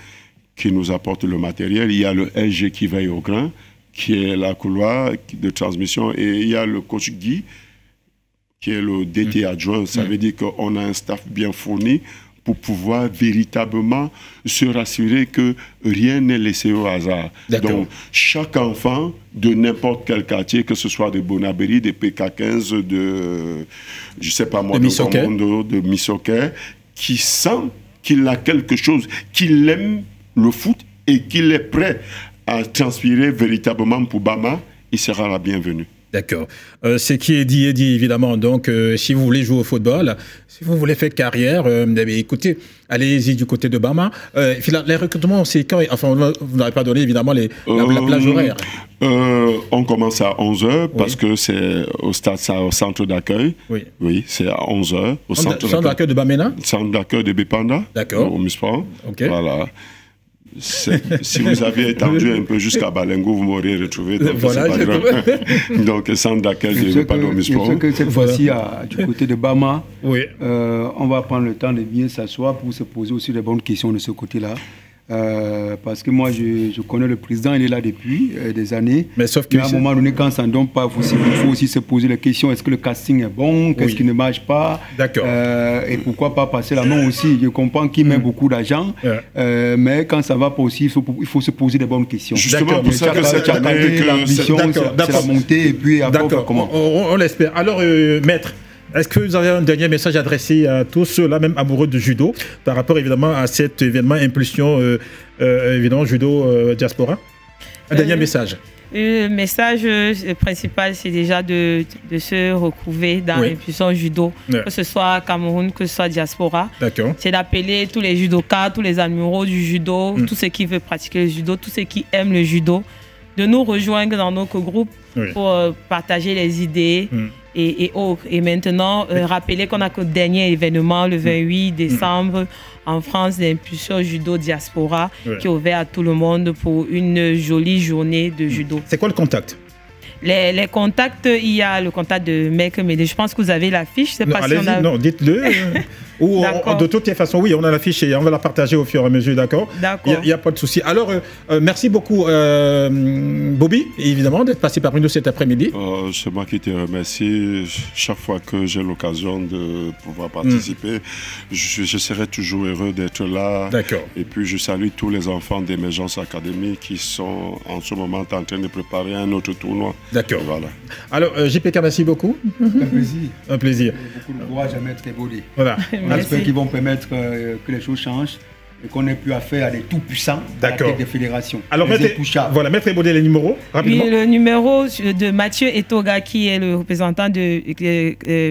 qui nous apporte le matériel. Il y a le LG qui veille au grain, qui est la couloir de transmission. Et il y a le coach Guy, qui est le DT adjoint. Ça veut dire qu'on a un staff bien fourni pour pouvoir véritablement se rassurer que rien n'est laissé au hasard. Donc, chaque enfant de n'importe quel quartier, que ce soit de Bonabéry, de PK15, de, je sais pas moi, de Missoké, qui sent qu'il a quelque chose, qu'il aime le foot et qu'il est prêt à transpirer véritablement pour Bama, il sera la bienvenue. D'accord. Ce qui est dit, évidemment. Donc, si vous voulez jouer au football, si vous voulez faire carrière, écoutez, allez-y du côté de Bama. Les recrutements, c'est quand? Enfin, vous n'avez pas donné, évidemment, la plage horaire. On commence à 11h parce que c'est au stade, au centre d'accueil. Oui, c'est à 11h. Au centre d'accueil de Bamena? Centre d'accueil de Bipanda. D'accord. Au Musport. Voilà. Si vous aviez étendu un peu jusqu'à Balengo, vous m'auriez retrouvé. Donc, voilà, pas grave. Donc, centre d'accueil de Bipanda. Je sais que cette fois-ci, du côté de Bama, on va prendre le temps de bien s'asseoir pour se poser aussi les bonnes questions de ce côté-là. Parce que moi, je connais le président, il est là depuis des années. Mais sauf qu'à un moment donné, quand ça ne donne pas, il faut aussi se poser la question, est-ce que le casting est bon? Qu'est-ce qui ne marche pas? D'accord. Et pourquoi pas passer la main aussi? Je comprends qu'il met beaucoup d'argent, mais quand ça va pas aussi, il faut se poser des bonnes questions. Justement, pour ça que cette année, l'ambition, c'est la montée, et puis après, comment? On l'espère. Alors, maître, est-ce que vous avez un dernier message adressé à tous ceux-là, même amoureux du judo, par rapport évidemment à cet événement Impulsion évidemment judo diaspora? Un dernier message. Le message principal, c'est déjà de se retrouver dans l'impulsion judo, que ce soit Cameroun, que ce soit diaspora. C'est d'appeler tous les judokas, tous les amoureux du judo, tous ceux qui veulent pratiquer le judo, tous ceux qui aiment le judo, de nous rejoindre dans notre groupe pour partager les idées. Et maintenant, rappeler qu'on a que le dernier événement, le 28 décembre, en France, l'impulsion judo diaspora, qui est ouvert à tout le monde pour une jolie journée de judo. C'est quoi le contact? Les contacts, il y a le contact de Mec Médé. Je pense que vous avez l'affiche. Non, dites-le. Ou de toutes les façons, oui, on a l'affiche et on va la partager au fur et à mesure, d'accord? Il n'y a pas de souci. Alors, merci beaucoup, Bobby, évidemment, d'être passé parmi nous cet après-midi. C'est moi qui te remercie. Chaque fois que j'ai l'occasion de pouvoir participer, je serai toujours heureux d'être là. D'accord. Et puis, je salue tous les enfants d'Émergence Academy qui sont en ce moment en train de préparer un autre tournoi. D'accord. Voilà. Alors, JPK, merci beaucoup. Un plaisir. Un plaisir. Beaucoup de courage à Maître Ebodé. Voilà. J'espère qu'ils vont permettre que les choses changent et qu'on n'ait plus affaire à des tout-puissants à la tête des fédérations. Alors, Maître Ebodé, les numéros, rapidement. Oui, le numéro de Mathieu Etoga, qui est le représentant de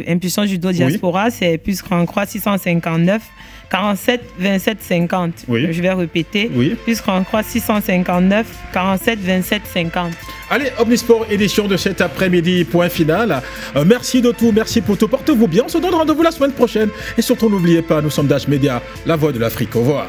Impulsion Judo Diaspora, c'est plus grand croix 659 47 27 50. Je vais répéter. Plus grand croix 659 47 27 50. Allez, Omnisport édition de cet après-midi, point final. Merci de tout, merci pour tout. Portez-vous bien. On se donne rendez-vous la semaine prochaine. Et surtout, n'oubliez pas, nous sommes Dash Media, la voix de l'Afrique. Au revoir.